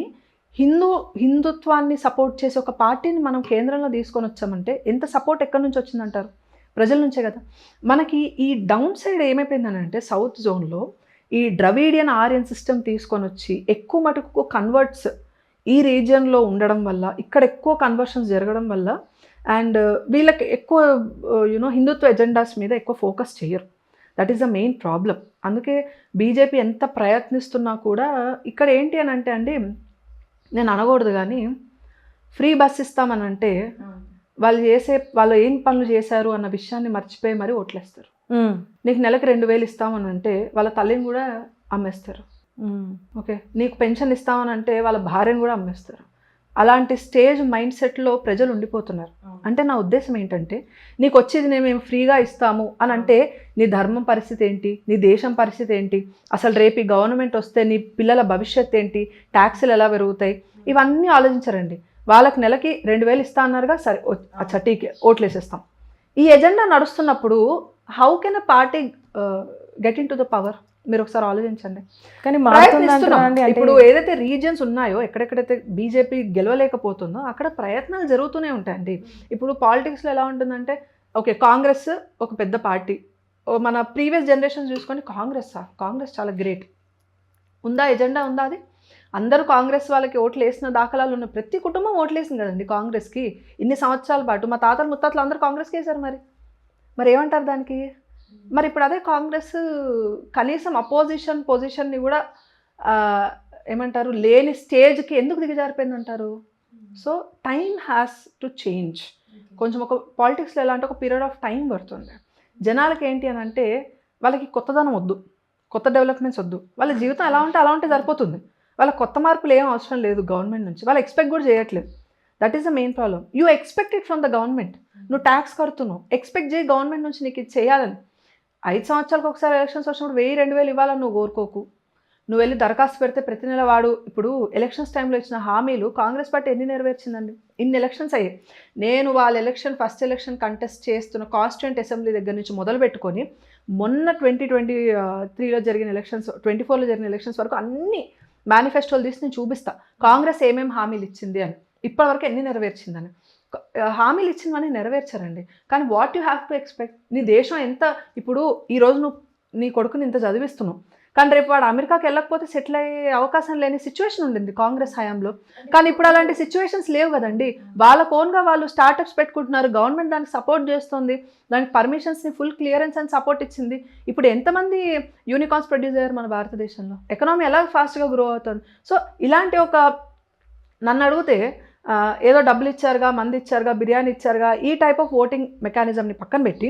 హిందుత్వాన్ని సపోర్ట్ చేసే ఒక పార్టీని మనం కేంద్రంలో తీసుకొని వచ్చామంటే ఎంత సపోర్ట్ ఎక్కడి నుంచి వచ్చిందంటారు? ప్రజల నుంచే కదా. మనకి ఈ డౌన్ సైడ్ ఏమైపోయిందని అంటే సౌత్ జోన్లో ఈ ద్రవిడియన్ ఆర్యన్ సిస్టమ్ తీసుకొని వచ్చి ఎక్కువ మటుకు కన్వర్ట్స్ ఈ రీజియన్లో ఉండడం వల్ల, ఇక్కడ ఎక్కువ కన్వర్షన్స్ జరగడం వల్ల, అండ్ వీళ్ళకి ఎక్కువ హిందుత్వ ఎజెండాస్ మీద ఎక్కువ ఫోకస్ చేయరు. That is the main problem. అందుకే బీజేపీ ఎంత ప్రయత్నిస్తున్నా కూడా ఇక్కడ ఏంటి అని అంటే అండి, నేను అనకూడదు కానీ ఫ్రీ బస్ ఇస్తామని అంటే వాళ్ళు ఏం పనులు చేశారు అన్న విషయాన్ని మర్చిపోయి మరీ ఓట్లేస్తారు. నీకు నెలకు 2000 ఇస్తామని అంటే వాళ్ళ తల్లిని కూడా అమ్మేస్తారు. ఓకే, నీకు పెన్షన్ ఇస్తామని అంటే వాళ్ళ భార్యను కూడా అమ్మేస్తారు. అలాంటి స్టేజ్ మైండ్ సెట్లో ప్రజలు ఉండిపోతున్నారు. అంటే నా ఉద్దేశం ఏంటంటే, నీకు వచ్చేది మేము ఫ్రీగా ఇస్తాము అని అంటే నీ ధర్మం పరిస్థితి ఏంటి, నీ దేశం పరిస్థితి ఏంటి, అసలు రేపు ఈ గవర్నమెంట్ వస్తే నీ పిల్లల భవిష్యత్తు ఏంటి, ట్యాక్సులు ఎలా పెరుగుతాయి, ఇవన్నీ ఆలోచించరండి. వాళ్ళకి నెలకి 2000 ఇస్తా అన్నారుగా, సరే ఆ చట్టీకి ఓట్లు వేసేస్తాం. ఈ ఎజెండా నడుస్తున్నప్పుడు how can a party get in to the power? మీరు ఒకసారి ఆలోచించండి. కానీ ఇప్పుడు ఏదైతే రీజియన్స్ ఉన్నాయో, ఎక్కడెక్కడైతే బీజేపీ గెలవలేకపోతుందో అక్కడ ప్రయత్నాలు జరుగుతూనే ఉంటాయండి. ఇప్పుడు పాలిటిక్స్లో ఎలా ఉంటుందంటే, ఓకే కాంగ్రెస్ ఒక పెద్ద పార్టీ, మన ప్రీవియస్ జనరేషన్ చూసుకొని కాంగ్రెస్ చాలా గ్రేట్ ఉందా, ఎజెండా ఉందా, అది అందరూ కాంగ్రెస్ వాళ్ళకి ఓట్లు వేసిన దాఖలాలు ఉన్న ప్రతి కుటుంబం ఓట్లు వేసింది కదండి కాంగ్రెస్కి ఇన్ని సంవత్సరాల పాటు. మా తాతలు ముత్తాతలు అందరూ కాంగ్రెస్కి వేశారు. మరి ఏమంటారు దానికి? మరి ఇప్పుడు అదే కాంగ్రెస్ కనీసం అపోజిషన్ పొజిషన్ని కూడా ఏమంటారు లేని స్టేజ్కి ఎందుకు దిగజారిపోయింది అంటారు? So time has to change. కొంచెం ఒక పాలిటిక్స్లో ఎలా అంటే ఒక పీరియడ్ ఆఫ్ టైం పడుతుంది. జనాలకి ఏంటి అని అంటే వాళ్ళకి కొత్తదనం వద్దు, కొత్త డెవలప్మెంట్స్ వద్దు, వాళ్ళ జీవితం ఎలా ఉంటే సరిపోతుంది. వాళ్ళ కొత్త మార్పులు ఏం అవసరం లేదు గవర్నమెంట్ నుంచి, వాళ్ళు ఎక్స్పెక్ట్ కూడా చేయట్లేదు. That is the main problem. You expect it from the government. నువ్వు ట్యాక్స్ కడుతున్నావు, ఎక్స్పెక్ట్ చేయి గవర్నమెంట్ నుంచి నీకు ఇది చేయాలని. 5 సంవత్సరాలకు ఒకసారి ఎలక్షన్స్ వచ్చినప్పుడు 1000-2000 ఇవ్వాలని నువ్వు కోరుకోకు. నువ్వు వెళ్ళి దరఖాస్తు పెడితే ప్రతి నెల ఇప్పుడు ఎలక్షన్స్ టైంలో ఇచ్చిన హామీలు కాంగ్రెస్ పార్టీ ఎన్ని నెరవేర్చిందండి? ఇన్ని ఎలక్షన్స్ అయ్యాయి. నేను వాళ్ళ ఫస్ట్ ఎలక్షన్ కంటెస్ట్ చేస్తున్న కాన్స్టిట్యూయెంట్ అసెంబ్లీ దగ్గర నుంచి మొదలు పెట్టుకొని మొన్న 2023లో జరిగిన ఎలక్షన్స్, 24లో జరిగిన ఎలక్షన్స్ వరకు అన్ని మేనిఫెస్టోలు తీసి నేను చూపిస్తా కాంగ్రెస్ ఏమేమి హామీలు ఇచ్చింది అని, ఇప్పటివరకు ఎన్ని నెరవేర్చిందని. హామీలు ఇచ్చినవన్నీ నెరవేర్చారండి. కానీ what you have to expect? నీ దేశం ఎంత, ఇప్పుడు ఈరోజు నువ్వు నీ కొడుకుని ఇంత చదివిస్తున్నావు, కానీ రేపు వాడు అమెరికాకి వెళ్ళకపోతే సెటిల్ అయ్యే అవకాశం లేని సిచ్యువేషన్ ఉండింది కాంగ్రెస్ హయాంలో. కానీ ఇప్పుడు అలాంటి సిచ్యువేషన్స్ లేవు కదండి. వాళ్ళ ఓన్గా వాళ్ళు స్టార్టప్స్ పెట్టుకుంటున్నారు, గవర్నమెంట్ దానికి సపోర్ట్ చేస్తుంది, దానికి పర్మిషన్స్ని ఫుల్ క్లియరెన్స్ అని సపోర్ట్ ఇచ్చింది. ఇప్పుడు ఎంతమంది యూనికార్న్స్ ప్రొడ్యూస్ అయ్యారు మన భారతదేశంలో? ఎకనామీ ఎలా ఫాస్ట్గా గ్రో అవుతుంది. సో ఇలాంటి నన్ను అడిగితే ఏదో డబ్బులు ఇచ్చారుగా, మంది ఇచ్చారుగా, బిర్యానీ ఇచ్చారుగా, ఈ టైప్ ఆఫ్ ఓటింగ్ మెకానిజంని పక్కన పెట్టి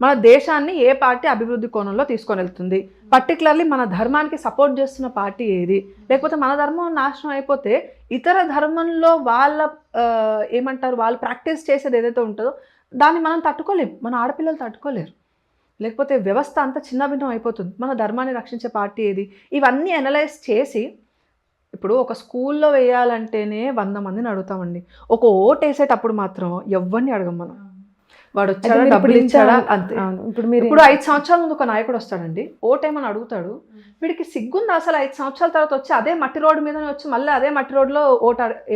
మన దేశాన్ని ఏ పార్టీ అభివృద్ధి కోణంలో తీసుకొని వెళ్తుంది, పర్టికులర్లీ మన ధర్మానికి సపోర్ట్ చేస్తున్న పార్టీ ఏది, లేకపోతే మన ధర్మం నాశనం అయిపోతే ఇతర ధర్మంలో వాళ్ళ ఏమంటారు వాళ్ళు ప్రాక్టీస్ చేసేది ఏదైతే ఉంటుందో దాన్ని మనం తట్టుకోలేం, మన ఆడపిల్లలు తట్టుకోలేరు, లేకపోతే వ్యవస్థ అంతా చిన్నభిన్నం అయిపోతుంది. మన ధర్మాన్ని రక్షించే పార్టీ ఏది, ఇవన్నీ అనలైజ్ చేసి ఇప్పుడు ఒక స్కూల్లో వేయాలంటేనే 100 మందిని అడుగుతామండి. ఒక ఓటు వేసేటప్పుడు మాత్రం ఎవరిని అడగం మనం. వాడు వచ్చాడా, డబ్బులు ఇచ్చాడా, అంతే. ఇప్పుడు 5 సంవత్సరాల ముందు ఒక నాయకుడు వస్తాడండి, ఓటేమని అడుగుతాడు, వీడికి సిగ్గుంది అసలు 5 సంవత్సరాల తర్వాత వచ్చి అదే మట్టి రోడ్డు మీదనే వచ్చి మళ్ళీ అదే మట్టి రోడ్లో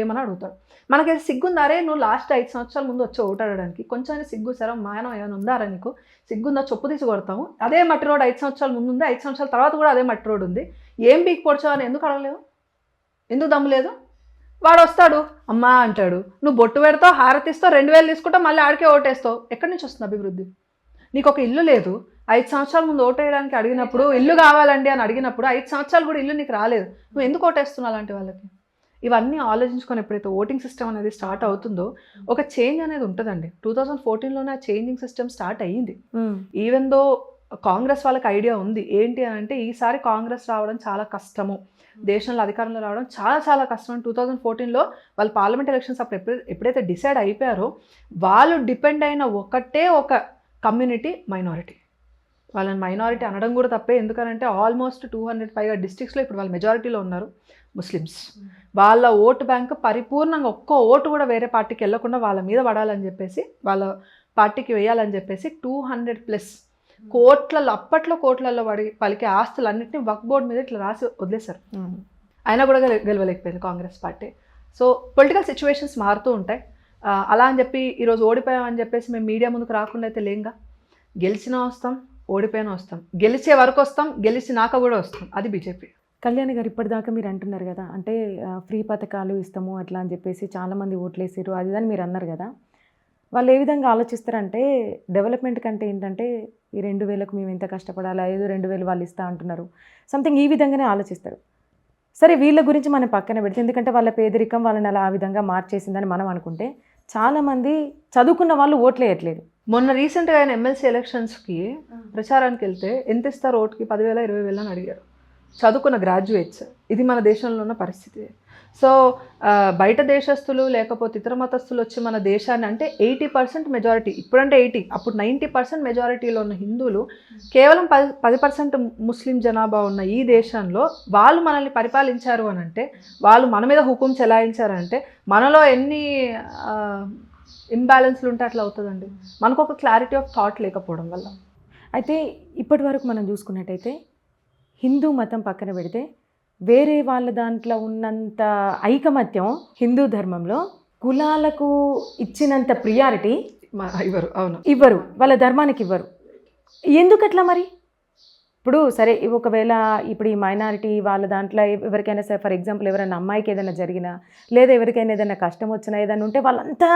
ఏమని అడుగుతాడు. మనకైతే సిగ్గుందా, అరే నువ్వు లాస్ట్ 5 సంవత్సరాల ముందు వచ్చి ఓటాడడానికి కొంచెం సిగ్గు సరం మాయనం ఏమైనా ఉందారా నీకు, సిగ్గుందా చెప్పు తీసి కొడతాము, అదే మట్టి రోడ్ 5 సంవత్సరాల ముందు ఉంది, 5 సంవత్సరాల తర్వాత కూడా అదే మట్టి రోడ్ ఉంది, ఏం బీక్ పొడిచావు అని ఎందుకు అడగలేవు, ఎందుకు దమ్ము లేదు? వాడు వస్తాడు అమ్మా అంటాడు, నువ్వు బొట్టు పెడతావు, హారతిస్తావు, 2000 తీసుకుంటావు, మళ్ళీ ఆడికే ఓటేస్తావు. ఎక్కడి నుంచి వస్తుంది అభివృద్ధి? నీకు ఒక ఇల్లు లేదు, 5 సంవత్సరాల ముందు ఓటేయడానికి అడిగినప్పుడు ఇల్లు కావాలండి అని అడిగినప్పుడు 5 సంవత్సరాలు కూడా ఇల్లు నీకు రాలేదు, నువ్వు ఎందుకు ఓటేస్తున్నావు అలాంటి వాళ్ళకి? ఇవన్నీ ఆలోచించుకొని ఎప్పుడైతే ఓటింగ్ సిస్టమ్ అనేది స్టార్ట్ అవుతుందో ఒక చేంజ్ అనేది ఉంటుందండి. 2014లోనే ఆ చేంజింగ్ సిస్టమ్ స్టార్ట్ అయ్యింది. ఈవెన్ దో కాంగ్రెస్ వాళ్ళకి ఐడియా ఉంది ఏంటి అని అంటే ఈసారి కాంగ్రెస్ రావడం చాలా కష్టము, దేశంలో అధికారంలో రావడం చాలా చాలా కష్టం. 2014లో వాళ్ళు పార్లమెంట్ ఎలక్షన్స్ అప్పుడు ఎప్పుడైతే డిసైడ్ అయిపోయారో వాళ్ళు డిపెండ్ అయిన ఒకటే ఒక కమ్యూనిటీ మైనారిటీ. వాళ్ళని మైనారిటీ అనడం కూడా తప్పే, ఎందుకంటే ఆల్మోస్ట్ 200 పైగా డిస్ట్రిక్ట్స్లో ఇప్పుడు వాళ్ళు మెజారిటీలో ఉన్నారు ముస్లిమ్స్. వాళ్ళ ఓటు బ్యాంక్ పరిపూర్ణంగా ఒక్క ఓటు కూడా వేరే పార్టీకి వెళ్ళకుండా వాళ్ళ మీద పడాలని చెప్పేసి, వాళ్ళ పార్టీకి వేయాలని చెప్పేసి 200+ కోట్లలో అప్పట్లో కోట్లలో పలికే ఆస్తులన్నింటినీ వక్ఫ్ బోర్డు మీద ఇట్లా రాసి వదిలేశారు. అయినా కూడా గెలవలేకపోయింది Congress party. So political situations మారుతూ ఉంటాయి. అలా అని చెప్పి ఈరోజు ఓడిపోయామని చెప్పేసి మేము మీడియా ముందుకు రాకుండా అయితే లేంగా. గెలిచినా వస్తాం, ఓడిపోయినా వస్తాం, గెలిచే వరకు వస్తాం, గెలిచినాక కూడా వస్తాం. అది బీజేపీ. కళ్యాణి గారు, ఇప్పటిదాకా మీరు అంటున్నారు కదా, అంటే ఫ్రీ పథకాలు ఇస్తాము అట్లా అని చెప్పేసి చాలామంది ఓట్లేసారు అది అని మీరు అన్నారు కదా. వాళ్ళు ఏ విధంగా ఆలోచిస్తారంటే డెవలప్మెంట్ కంటే ఏంటంటే ఈ 2000కు మేము ఎంత కష్టపడాలా, ఏదో 2000 వాళ్ళు ఇస్తా అంటున్నారు, సంథింగ్ ఈ విధంగానే ఆలోచిస్తారు. సరే వీళ్ళ గురించి మనం పక్కన పెడితే, ఎందుకంటే వాళ్ళ పేదరికం వాళ్ళని అలా ఆ విధంగా మార్చేసిందని మనం అనుకుంటే చాలామంది చదువుకున్న వాళ్ళు ఓట్లేయట్లేదు. మొన్న రీసెంట్గా ఆయన ఎమ్మెల్సీ ఎలక్షన్స్కి ప్రచారానికి వెళ్తే ఎంత ఇస్తారు ఓటుకి, 10,000 20,000 అని అడిగారు. చదువుకున్న గ్రాడ్యుయేట్స్. ఇది మన దేశంలో ఉన్న పరిస్థితి. సో బయట దేశస్తులు లేకపోతే ఇతర మతస్థులు వచ్చి మన దేశాన్ని, అంటే 80% మెజారిటీ, ఇప్పుడంటే 80, అప్పుడు 90% మెజారిటీలో ఉన్న హిందువులు, కేవలం 10% ముస్లిం జనాభా ఉన్న ఈ దేశంలో వాళ్ళు మనల్ని పరిపాలించారు అని అంటే, వాళ్ళు మన మీద హుకుం చెలాయించారంటే మనలో ఎన్ని ఇంబ్యాలెన్స్లు ఉంటే అట్లా అవుతుందండి. మనకు ఒక క్లారిటీ ఆఫ్ థాట్ లేకపోవడం వల్ల. అయితే ఇప్పటి వరకు మనం చూసుకున్నట్టయితే హిందూ మతం పక్కన పెడితే వేరే వాళ్ళ దాంట్లో ఉన్నంత ఐకమత్యం హిందూ ధర్మంలో కులాలకు ఇచ్చినంత ప్రియారిటీ ఇవ్వరు, వాళ్ళ ధర్మానికి ఇవ్వరు. ఎందుకట్లా మరి? ఇప్పుడు సరే ఒకవేళ ఇప్పుడు ఈ మైనారిటీ వాళ్ళ దాంట్లో ఎవరికైనా సరే, ఫర్ ఎగ్జాంపుల్ ఎవరైనా అమ్మాయికి ఏదైనా జరిగినా లేదా ఎవరికైనా ఏదైనా కష్టం వచ్చినా ఏదైనా ఉంటే వాళ్ళంతా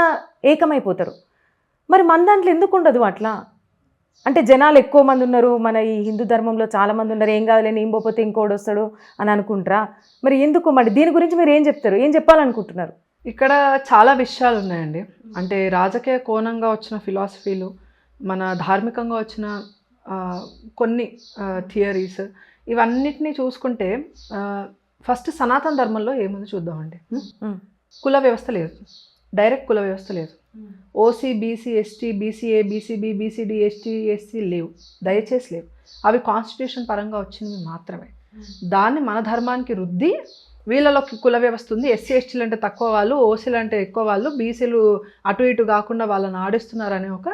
ఏకమైపోతారు. మరి మన దాంట్లో ఎందుకు ఉండదు అట్లా? అంటే జనాలు ఎక్కువ మంది ఉన్నారు, మన ఈ హిందూ ధర్మంలో చాలామంది ఉన్నారు, ఏం కాదులే నేను పోతే ఇంకోటి వస్తాడు అని అనుకుంటారా? మరి ఎందుకు? మరి దీని గురించి మీరు ఏం చెప్తారు, ఏం చెప్పాలనుకుంటున్నారు? ఇక్కడ చాలా విషయాలు ఉన్నాయండి. అంటే రాజకీయ కోణంగా వచ్చిన ఫిలాసఫీలు, మన ధార్మికంగా వచ్చిన కొన్ని థియరీస్, ఇవన్నిటినీ చూసుకుంటే ఫస్ట్ సనాతన ధర్మంలో ఏముంది చూద్దామండి. కుల వ్యవస్థ లేదు, డైరెక్ట్ కుల వ్యవస్థ లేదు. OC, BC, ST, BCA, BCB, BCD, ST, SC లేవు, దయచేసి లేవు. అవి కాన్స్టిట్యూషన్ పరంగా వచ్చినవి మాత్రమే. దాన్ని మన ధర్మానికి రుద్ది వీళ్ళలోకి కుల వ్యవస్థ ఉంది, ఎస్సీ ఎస్టీలు అంటే తక్కువ వాళ్ళు, ఓసీలు అంటే ఎక్కువ వాళ్ళు, బీసీలు అటు ఇటు కాకుండా వాళ్ళని ఆడిస్తున్నారనే ఒక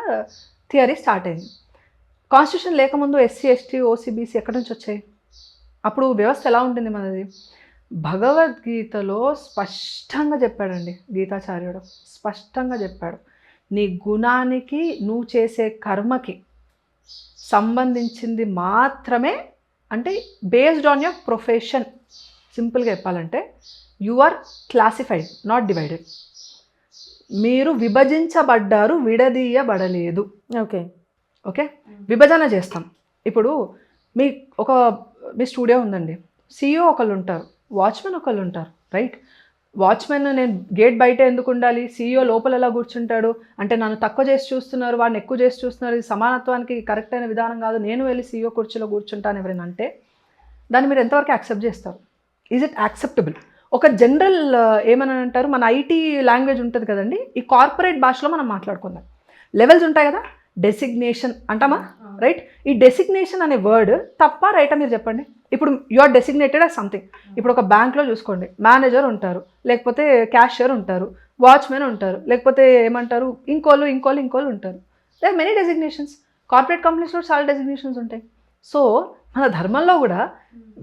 థియరీ స్టార్ట్ అయింది. కాన్స్టిట్యూషన్ లేకముందు ఎస్సీ ఎస్టీ ఓసీ బీసీ ఎక్కడి నుంచి వచ్చాయి? అప్పుడు వ్యవస్థ ఎలా ఉంటుంది మనది? భగవద్గీతలో స్పష్టంగా చెప్పాడండి గీతాచార్యుడు, స్పష్టంగా చెప్పాడు, నీ గుణానికి నువ్వు చేసే కర్మకి సంబంధించింది మాత్రమే, అంటే బేస్డ్ ఆన్ యువర్ ప్రొఫెషన్. సింపుల్గా చెప్పాలంటే you are classified, not divided. మీరు విభజించబడ్డారు, విడదీయబడలేదు. ఓకే ఓకే, విభజన చేస్తాం. ఇప్పుడు మీ స్టూడియో ఉందండి, CEO ఒకళ్ళు ఉంటారు, వాచ్మెన్ ఒకళ్ళు ఉంటారు, రైట్? వాచ్మెన్ నేను గేట్ బయట ఎందుకు ఉండాలి, సీఈఓ లోపల ఎలా కూర్చుంటాడు అంటే నన్ను తక్కువ చేసి చూస్తున్నారు, వాడిని ఎక్కువ చేసి చూస్తున్నారు, ఇది సమానత్వానికి కరెక్ట్ అయిన విధానం కాదు, నేను వెళ్ళి సీఈఓ కుర్చీలో కూర్చుంటాను ఎవరైనా అంటే దాన్ని మీరు ఎంతవరకు యాక్సెప్ట్ చేస్తారు? Is it acceptable? ఒక జనరల్ ఏమని అంటారు, మన ఐటీ లాంగ్వేజ్ ఉంటుంది కదండి, ఈ కార్పొరేట్ భాషలో మనం మాట్లాడుకుందాం. లెవెల్స్ ఉంటాయి కదా, డెసిగ్నేషన్ అంటామా, రైట్? ఈ డెసిగ్నేషన్ అనే వర్డ్ తప్ప రైటా మీరు చెప్పండి. ఇప్పుడు you are designated as something. ఇప్పుడు ఒక బ్యాంక్లో చూసుకోండి, మేనేజర్ ఉంటారు, లేకపోతే క్యాషియర్ ఉంటారు, వాచ్మెన్ ఉంటారు, లేకపోతే ఏమంటారు ఇంకోళ్ళు ఉంటారు. They are many designations. Corporate కంపెనీస్లో చాలా డెసిగ్నేషన్స్ ఉంటాయి. సో మన ధర్మంలో కూడా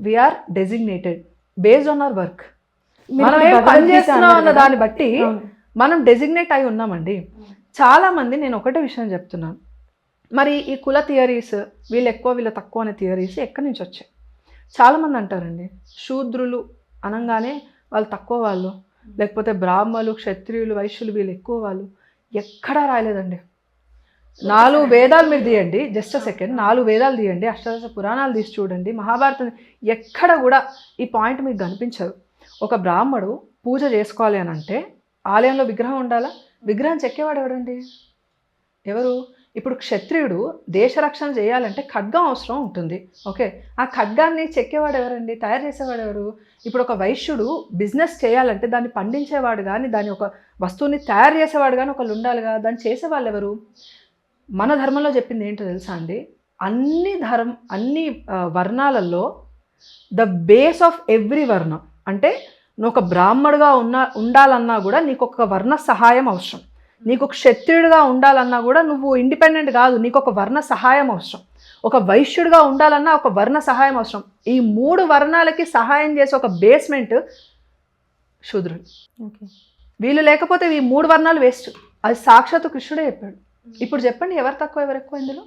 we are designated based on our work. మనం ఏం పని చేస్తున్నాం అన్న దాన్ని బట్టి మనం డెసిగ్నేట్ అయి ఉన్నామండి. చాలామంది, నేను ఒకటే విషయం చెప్తున్నాను, మరి ఈ కుల థియరీస్, వీళ్ళు ఎక్కువ వీళ్ళు తక్కువ అనే థియరీస్ ఎక్కడి నుంచి వచ్చాయి? చాలామంది అంటారండి శూద్రులు అనగానే వాళ్ళు తక్కువ వాళ్ళు, లేకపోతే బ్రాహ్మలు, క్షత్రియులు, వైశ్యులు వీళ్ళు ఎక్కువ వాళ్ళు. ఎక్కడా రాయలేదండి. 4 వేదాలు మీరు తీయండి, జస్ట్ సెకండ్, 4 వేదాలు తీయండి, అష్టాదశ పురాణాలు తీసి చూడండి, మహాభారతం, ఎక్కడ కూడా ఈ పాయింట్ మీకు కనిపించదు. ఒక బ్రాహ్మడు పూజ చేసుకోవాలి అని అంటే ఆలయంలో విగ్రహం ఉండాలా? విగ్రహం చెక్కేవాడు ఎవడండి? ఎవరు? ఇప్పుడు క్షత్రియుడు దేశ రక్షణ చేయాలంటే ఖడ్గం అవసరం ఉంటుంది. ఓకే, ఆ ఖడ్గాన్ని చెక్కేవాడు ఎవరండి? తయారు చేసేవాడు ఎవరు? ఇప్పుడు ఒక వైశ్యుడు బిజినెస్ చేయాలంటే దాన్ని పండించేవాడు కానీ, దాని ఒక వస్తువుని తయారు చేసేవాడు కానీ ఒకళ్ళు ఉండాలిగా, దాన్ని చేసేవాళ్ళు ఎవరు? మన ధర్మంలో చెప్పింది ఏంటో తెలుసా అండి, అన్ని వర్ణాలలో ద బేస్ ఆఫ్ ఎవ్రీ వర్ణం అంటే నువ్వు ఒక బ్రాహ్మడుగా ఉండాలన్నా కూడా నీకు ఒక వర్ణ సహాయం అవసరం, నీకు క్షత్రియుడిగా ఉండాలన్నా కూడా నువ్వు ఇండిపెండెంట్ కాదు, నీకు ఒక వర్ణ సహాయం అవసరం, ఒక వైశ్యుడిగా ఉండాలన్నా ఒక వర్ణ సహాయం అవసరం. ఈ 3 వర్ణాలకి సహాయం చేసే ఒక బేస్మెంట్ శూద్రుడు. వీళ్ళు లేకపోతే ఈ 3 వర్ణాలు వేస్ట్. అది సాక్షాత్తు కృష్ణుడే చెప్పాడు. ఇప్పుడు చెప్పండి, ఎవరు తక్కువ ఎవరు ఎక్కువ ఇందులో?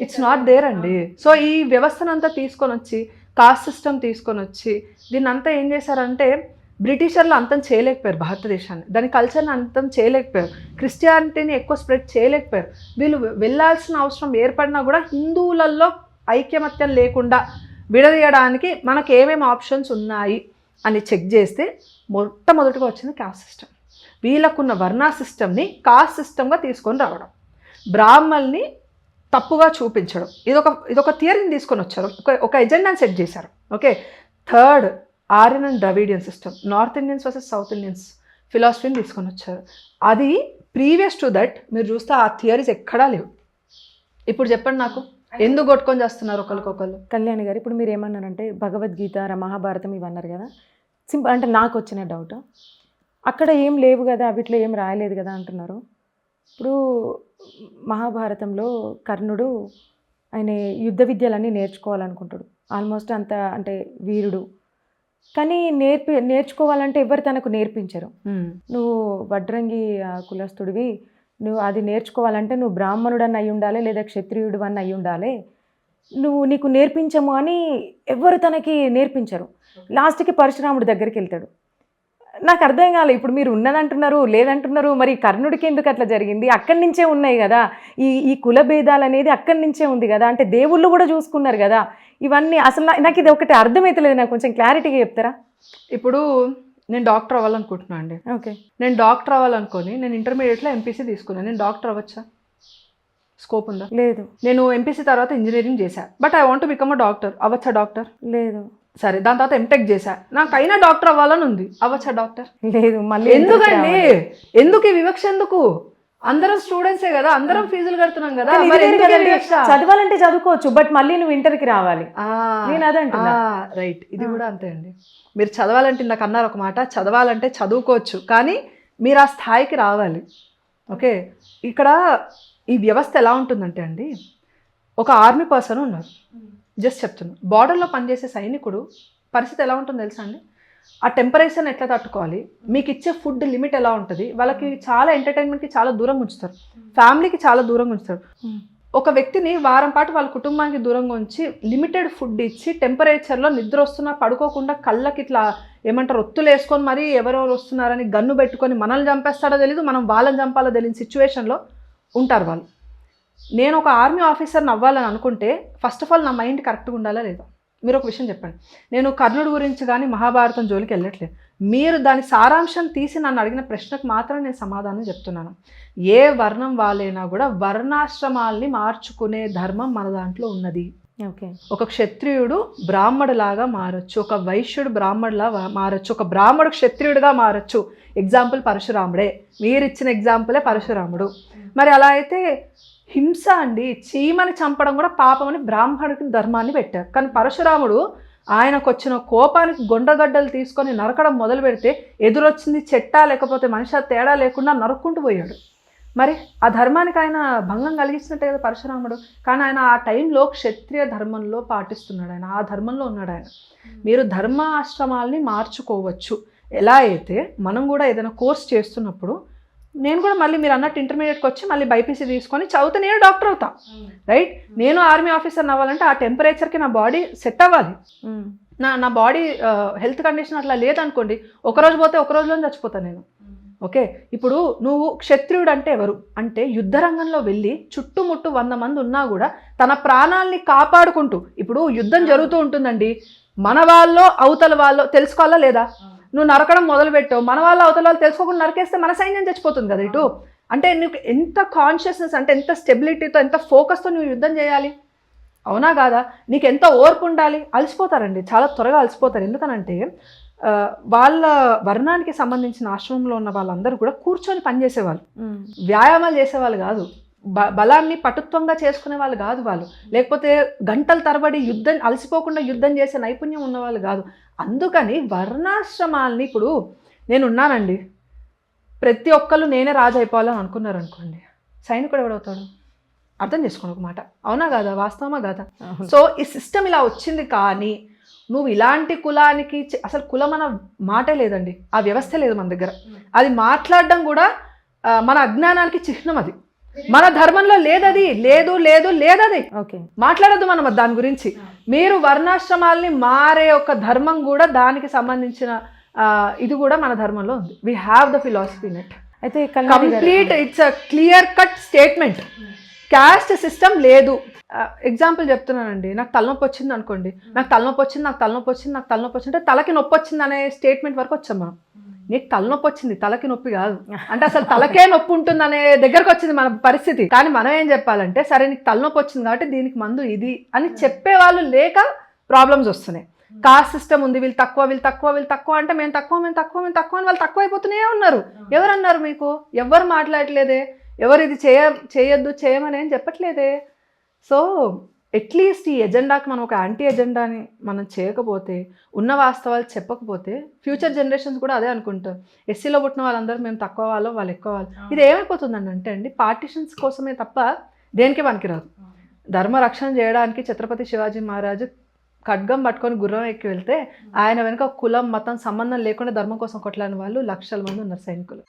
ఇట్స్ నాట్ దేర్ అండి. సో ఈ వ్యవస్థనంతా తీసుకొని వచ్చి, కాస్ట్ సిస్టమ్ తీసుకొని వచ్చి దీన్ని అంతా ఏం చేశారంటే, బ్రిటిషర్లు అంతం చేయలేకపోయారు భారతదేశాన్ని, దాని కల్చర్ని అంతం చేయలేకపోయారు, క్రిస్టియానిటీని ఎక్కువ స్ప్రెడ్ చేయలేకపోయారు. వీళ్ళు వెళ్ళాల్సిన అవసరం ఏర్పడినా కూడా హిందువులలో ఐక్యమత్యం లేకుండా విడదీయడానికి మనకు ఏమేమి ఆప్షన్స్ ఉన్నాయి అని చెక్ చేస్తే మొట్టమొదటిగా వచ్చింది కాస్ట్ సిస్టమ్. వీళ్ళకున్న వర్ణ సిస్టమ్ని కాస్ట్ సిస్టమ్గా తీసుకొని రావడం, బ్రాహ్మల్ని తప్పుగా చూపించడం, ఇదొక థియరీని తీసుకొని వచ్చారు, ఒక ఎజెండాని సెట్ చేశారు. Okay, third Aryan and Dravidian system, North Indians versus South Indians ఫిలాసఫీని తీసుకొని వచ్చారు. అది ప్రీవియస్ టు దట్ మీరు చూస్తే ఆ థియరీస్ ఎక్కడా లేవు. ఇప్పుడు చెప్పండి నాకు, ఎందుకు కొట్టుకొని చేస్తున్నారు ఒకరికొకళ్ళు? కళ్యాణి గారు, ఇప్పుడు మీరు ఏమన్నారంటే భగవద్గీత, మహాభారతం ఇవన్నారు కదా, సింపుల్ అంటే నాకు వచ్చిన డౌట్, అక్కడ ఏం లేవు కదా, వీటిలో ఏం రాయలేదు కదా అంటున్నారు. ఇప్పుడు మహాభారతంలో కర్ణుడు ఆయన యుద్ధ విద్యలన్నీ నేర్చుకోవాలనుకుంటాడు, ఆల్మోస్ట్ అంత అంటే వీరుడు, కానీ నేర్చుకోవాలంటే ఎవరు తనకు నేర్పించరు. నువ్వు వడ్రంగి కులస్తుడివి, నువ్వు అది నేర్చుకోవాలంటే నువ్వు బ్రాహ్మణుడని అయి ఉండాలి, లేదా క్షత్రియుడు అని అయి ఉండాలి, నీకు నేర్పించము అని ఎవరు తనకి నేర్పించరు. లాస్ట్కి పరశురాముడి దగ్గరికి వెళ్తాడు. నాకు అర్థం కాలే, ఇప్పుడు మీరు ఉన్నదంటున్నారు లేదంటున్నారు, మరి కర్ణుడికి ఎందుకు అట్లా జరిగింది? అక్కడి నుంచే ఉన్నాయి కదా ఈ కుల భేదాలు అనేది, అక్కడి నుంచే ఉంది కదా, అంటే దేవుళ్ళు కూడా చూసుకున్నారు కదా ఇవన్నీ. అసలు నాకు ఇది ఒకటి అర్థమవుతలేదు, నాకు కొంచెం క్లారిటీగా చెప్తారా? ఇప్పుడు నేను డాక్టర్ అవ్వాలనుకుంటున్నాను అండి. ఓకే, నేను డాక్టర్ అవ్వాలనుకొని నేను ఇంటర్మీడియట్లో ఎంపీసీ తీసుకున్నాను. నేను డాక్టర్ అవ్వచ్చా? స్కోప్ ఉందా? లేదు. నేను ఎంపీసీ తర్వాత ఇంజనీరింగ్ చేశాను, but I want to become a doctor. అవ్వచ్చా డాక్టర్? లేదు. సరే, దాని తర్వాత ఎంటెక్ చేశా, నాకు అయినా డాక్టర్ అవ్వాలని ఉంది, అవ్వచ్చా డాక్టర్? లేదు. మళ్ళీ ఎందుకండి? ఎందుకు ఈ వివక్ష? ఎందుకు? అందరం స్టూడెంట్సే కదా, అందరం ఫీజులు కడుతున్నాం కదా, చదవాలంటే చదువుకోవచ్చు, బట్ మళ్ళీ నువ్వు ఇంటర్కి రావాలి. నేను అదంటున్నా. రైట్, ఇది కూడా అంతే అండి. మీరు చదవాలంటే నాకు అన్నారు ఒక మాట, చదవాలంటే చదువుకోవచ్చు, కానీ మీరు ఆ స్థాయికి రావాలి. ఓకే, ఇక్కడ ఈ వ్యవస్థ ఎలా ఉంటుందంటే అండి, ఒక ఆర్మీ పర్సన్ ఉన్నారు, జస్ట్ చెప్తున్నా, బార్డర్లో పనిచేసే సైనికుడు పరిస్థితి ఎలా ఉంటుందో తెలుసా అండి? ఆ టెంపరేచర్ని ఎట్లా తట్టుకోవాలి, మీకు ఇచ్చే ఫుడ్ లిమిట్ ఎలా ఉంటుంది, వాళ్ళకి చాలా ఎంటర్టైన్మెంట్కి చాలా దూరంగా ఉంచుతారు, ఫ్యామిలీకి చాలా దూరంగా ఉంచుతారు. ఒక వ్యక్తిని వారం పాటు వాళ్ళ కుటుంబానికి దూరంగా ఉంచి లిమిటెడ్ ఫుడ్ ఇచ్చి టెంపరేచర్లో నిద్ర వస్తున్నా పడుకోకుండా కళ్ళకి ఇట్లా ఏమంటారు ఒత్తులు వేసుకొని మరీ ఎవరెవరు వస్తున్నారని గన్ను పెట్టుకొని మనల్ని చంపేస్తాడో తెలీదు, మనం వాళ్ళని చంపాలో తెలియని సిచ్యువేషన్లో ఉంటారు వాళ్ళు. నేను ఒక ఆర్మీ ఆఫీసర్ని అవ్వాలని అనుకుంటే ఫస్ట్ ఆఫ్ ఆల్ నా మైండ్ కరెక్ట్గా ఉండాలా లేదా? మీరు ఒక విషయం చెప్పండి. నేను కర్ణుడి గురించి కానీ మహాభారతం జోలికి వెళ్ళట్లేదు. మీరు దాని సారాంశం తీసి నన్ను అడిగిన ప్రశ్నకు మాత్రం నేను సమాధానం చెప్తున్నాను. ఏ వర్ణం వాళ్ళైనా కూడా వర్ణాశ్రమాల్ని మార్చుకునే ధర్మం మన దాంట్లో ఉన్నది. ఓకే. ఒక క్షత్రియుడు బ్రాహ్మడులాగా మారచ్చు, ఒక వైశ్యుడు బ్రాహ్మడులా మారచ్చు, ఒక బ్రాహ్మడు క్షత్రియుడిగా మారచ్చు. ఎగ్జాంపుల్ పరశురాముడే, మీరు ఇచ్చిన ఎగ్జాంపులే పరశురాముడు. మరి అలా అయితే హింస అండి, చీమని చంపడం కూడా పాపం అని బ్రాహ్మణుడికి ధర్మాన్ని పెట్టారు. కానీ పరశురాముడు ఆయనకు వచ్చిన కోపానికి గొండగడ్డలు తీసుకొని నరకడం మొదలు పెడితే ఎదురొచ్చింది చెట్టా లేకపోతే మనిషి తేడా లేకుండా నరుక్కుంటూ పోయాడు. మరి ఆ ధర్మానికి ఆయన భంగం కలిగించినట్టే కదా పరశురాముడు. కానీ ఆయన ఆ టైంలో క్షత్రియ ధర్మంలో పాటిస్తున్నాడు, ఆయన ఆ ధర్మంలో ఉన్నాడు ఆయన. మీరు ధర్మాశ్రమాల్ని మార్చుకోవచ్చు. ఎలా అయితే మనం కూడా ఏదైనా కోర్స్ చేస్తున్నప్పుడు, నేను కూడా మళ్ళీ మీరు అన్నట్టు ఇంటర్మీడియట్కి వచ్చి మళ్ళీ బైపీసీ తీసుకొని చదివితే నేను డాక్టర్ అవుతా, రైట్? నేను ఆర్మీ ఆఫీసర్ అవ్వాలంటే ఆ టెంపరేచర్కి నా బాడీ సెట్ అవ్వాలి. నా బాడీ హెల్త్ కండిషన్ అట్లా లేదనుకోండి, ఒకరోజు పోతే ఒక రోజులో చచ్చిపోతాను నేను. ఓకే, ఇప్పుడు నువ్వు క్షత్రియుడు అంటే ఎవరు అంటే యుద్ధ రంగంలో వెళ్ళి చుట్టుముట్టు 100 మంది ఉన్నా కూడా తన ప్రాణాలని కాపాడుకుంటూ, ఇప్పుడు యుద్ధం జరుగుతూ ఉంటుందండి, మన వాళ్ళో అవతల వాళ్ళో తెలుసుకోవాలా లేదా? నువ్వు నరకడం మొదలుపెట్టావు, మన వాళ్ళు అవతల వాళ్ళు తెలుసుకోకుండా నరికేస్తే మన సైన్యం చచ్చిపోతుంది కదా ఇటు. అంటే నీకు ఎంత కాన్షియస్నెస్, అంటే ఎంత స్టెబిలిటీతో, ఎంత ఫోకస్తో నువ్వు యుద్ధం చేయాలి, అవునా కాదా? నీకు ఎంత ఓర్పు ఉండాలి. అలసిపోతారండి, చాలా త్వరగా అలసిపోతారు. ఎందుకనంటే వాళ్ళ వర్ణానికి సంబంధించిన ఆశ్రమంలో ఉన్న వాళ్ళందరూ కూడా కూర్చొని పనిచేసేవాళ్ళు, వ్యాయామాలు చేసేవాళ్ళు కాదు, బలాన్ని పటుత్వంగా చేసుకునే వాళ్ళు కాదు వాళ్ళు, లేకపోతే గంటల తరబడి యుద్ధం అలసిపోకుండా యుద్ధం చేసే నైపుణ్యం ఉన్నవాళ్ళు కాదు. అందుకని వర్ణాశ్రమాల్ని, ఇప్పుడు నేను ఉన్నానండి, ప్రతి ఒక్కళ్ళు నేనే రాజు అయిపోవాలని అనుకున్నారు అనుకోండి, సైనికుడు ఎవడవుతాడు? అర్థం చేసుకోండి ఒక మాట, అవునా కాదా? వాస్తవమా కాదా? సో ఈ సిస్టమ్ ఇలా వచ్చింది. కానీ నువ్వు ఇలాంటి కులానికి, అసలు కులం అన్న మాటే లేదండి, ఆ వ్యవస్థ లేదు మన దగ్గర. అది మాట్లాడడం కూడా మన అజ్ఞానానికి చిహ్నం. అది మన ధర్మంలో లేదది, లేదు లేదు లేదది. ఓకే, మాట్లాడద్దు మనం దాని గురించి. మీరు వర్ణాశ్రమాల్ని మారే ఒక ధర్మం కూడా, దానికి సంబంధించిన ఇది కూడా మన ధర్మంలో ఉంది. We have the philosophy net. అయితే complete, it's a clear cut statement. Caste system లేదు. ఎగ్జాంపుల్ చెప్తున్నానండి, నాకు తలనొప్పి వచ్చింది అనుకోండి, నాకు తలనొప్పి వచ్చింది, నాకు తలనొప్పి వచ్చింది, నాకు తలనొప్పి వచ్చింది, తలకి నొప్పి వచ్చింది అనే స్టేట్మెంట్ వరకు వచ్చాం మనం. నీకు తలనొప్పి వచ్చింది, తలకి నొప్పి కాదు అంటే అసలు తలకే నొప్పి ఉంటుంది అనే దగ్గరకు వచ్చింది మన పరిస్థితి. కానీ మనం ఏం చెప్పాలంటే, సరే నీకు తలనొప్పి వచ్చింది కాబట్టి దీనికి మందు ఇది అని చెప్పేవాళ్ళు లేక ప్రాబ్లమ్స్ వస్తున్నాయి. కాస్ట్ సిస్టమ్ ఉంది, వీళ్ళు తక్కువ, వీళ్ళు తక్కువ, వీళ్ళు తక్కువ అంటే మేము తక్కువ, మేము తక్కువ, మేము తక్కువ అని వాళ్ళు తక్కువ అయిపోతూనే ఉన్నారు. ఎవరన్నారు మీకు? ఎవరు మాట్లాడలేదే, ఎవరు ఇది చేయొద్దు చేయమని ఏం చెప్పట్లేదే. సో అట్లీస్ట్ ఈ ఎజెండాకి మనం ఒక యాంటీ ఎజెండాని మనం చేయకపోతే, ఉన్న వాస్తవాలు చెప్పకపోతే, ఫ్యూచర్ జనరేషన్స్ కూడా అదే అనుకుంటారు, ఎస్సీలో పుట్టిన వాళ్ళందరూ మేము తక్కువ వాళ్ళం, వాళ్ళు ఎక్కువ వాళ్ళు. ఇది ఏమైపోతుందండి అంటే అండి, పార్టీషన్స్ కోసమే తప్ప దేనికి పనికిరాదు. ధర్మ రక్షణ చేయడానికి ఛత్రపతి శివాజీ మహారాజు ఖడ్గం పట్టుకొని గుర్రం ఎక్కి వెళ్తే, ఆయన వెనుక కులం మతం సంబంధం లేకుండా ధర్మం కోసం కొట్లాడిన వాళ్ళు లక్షల మంది ఉన్నారు సైనికులు.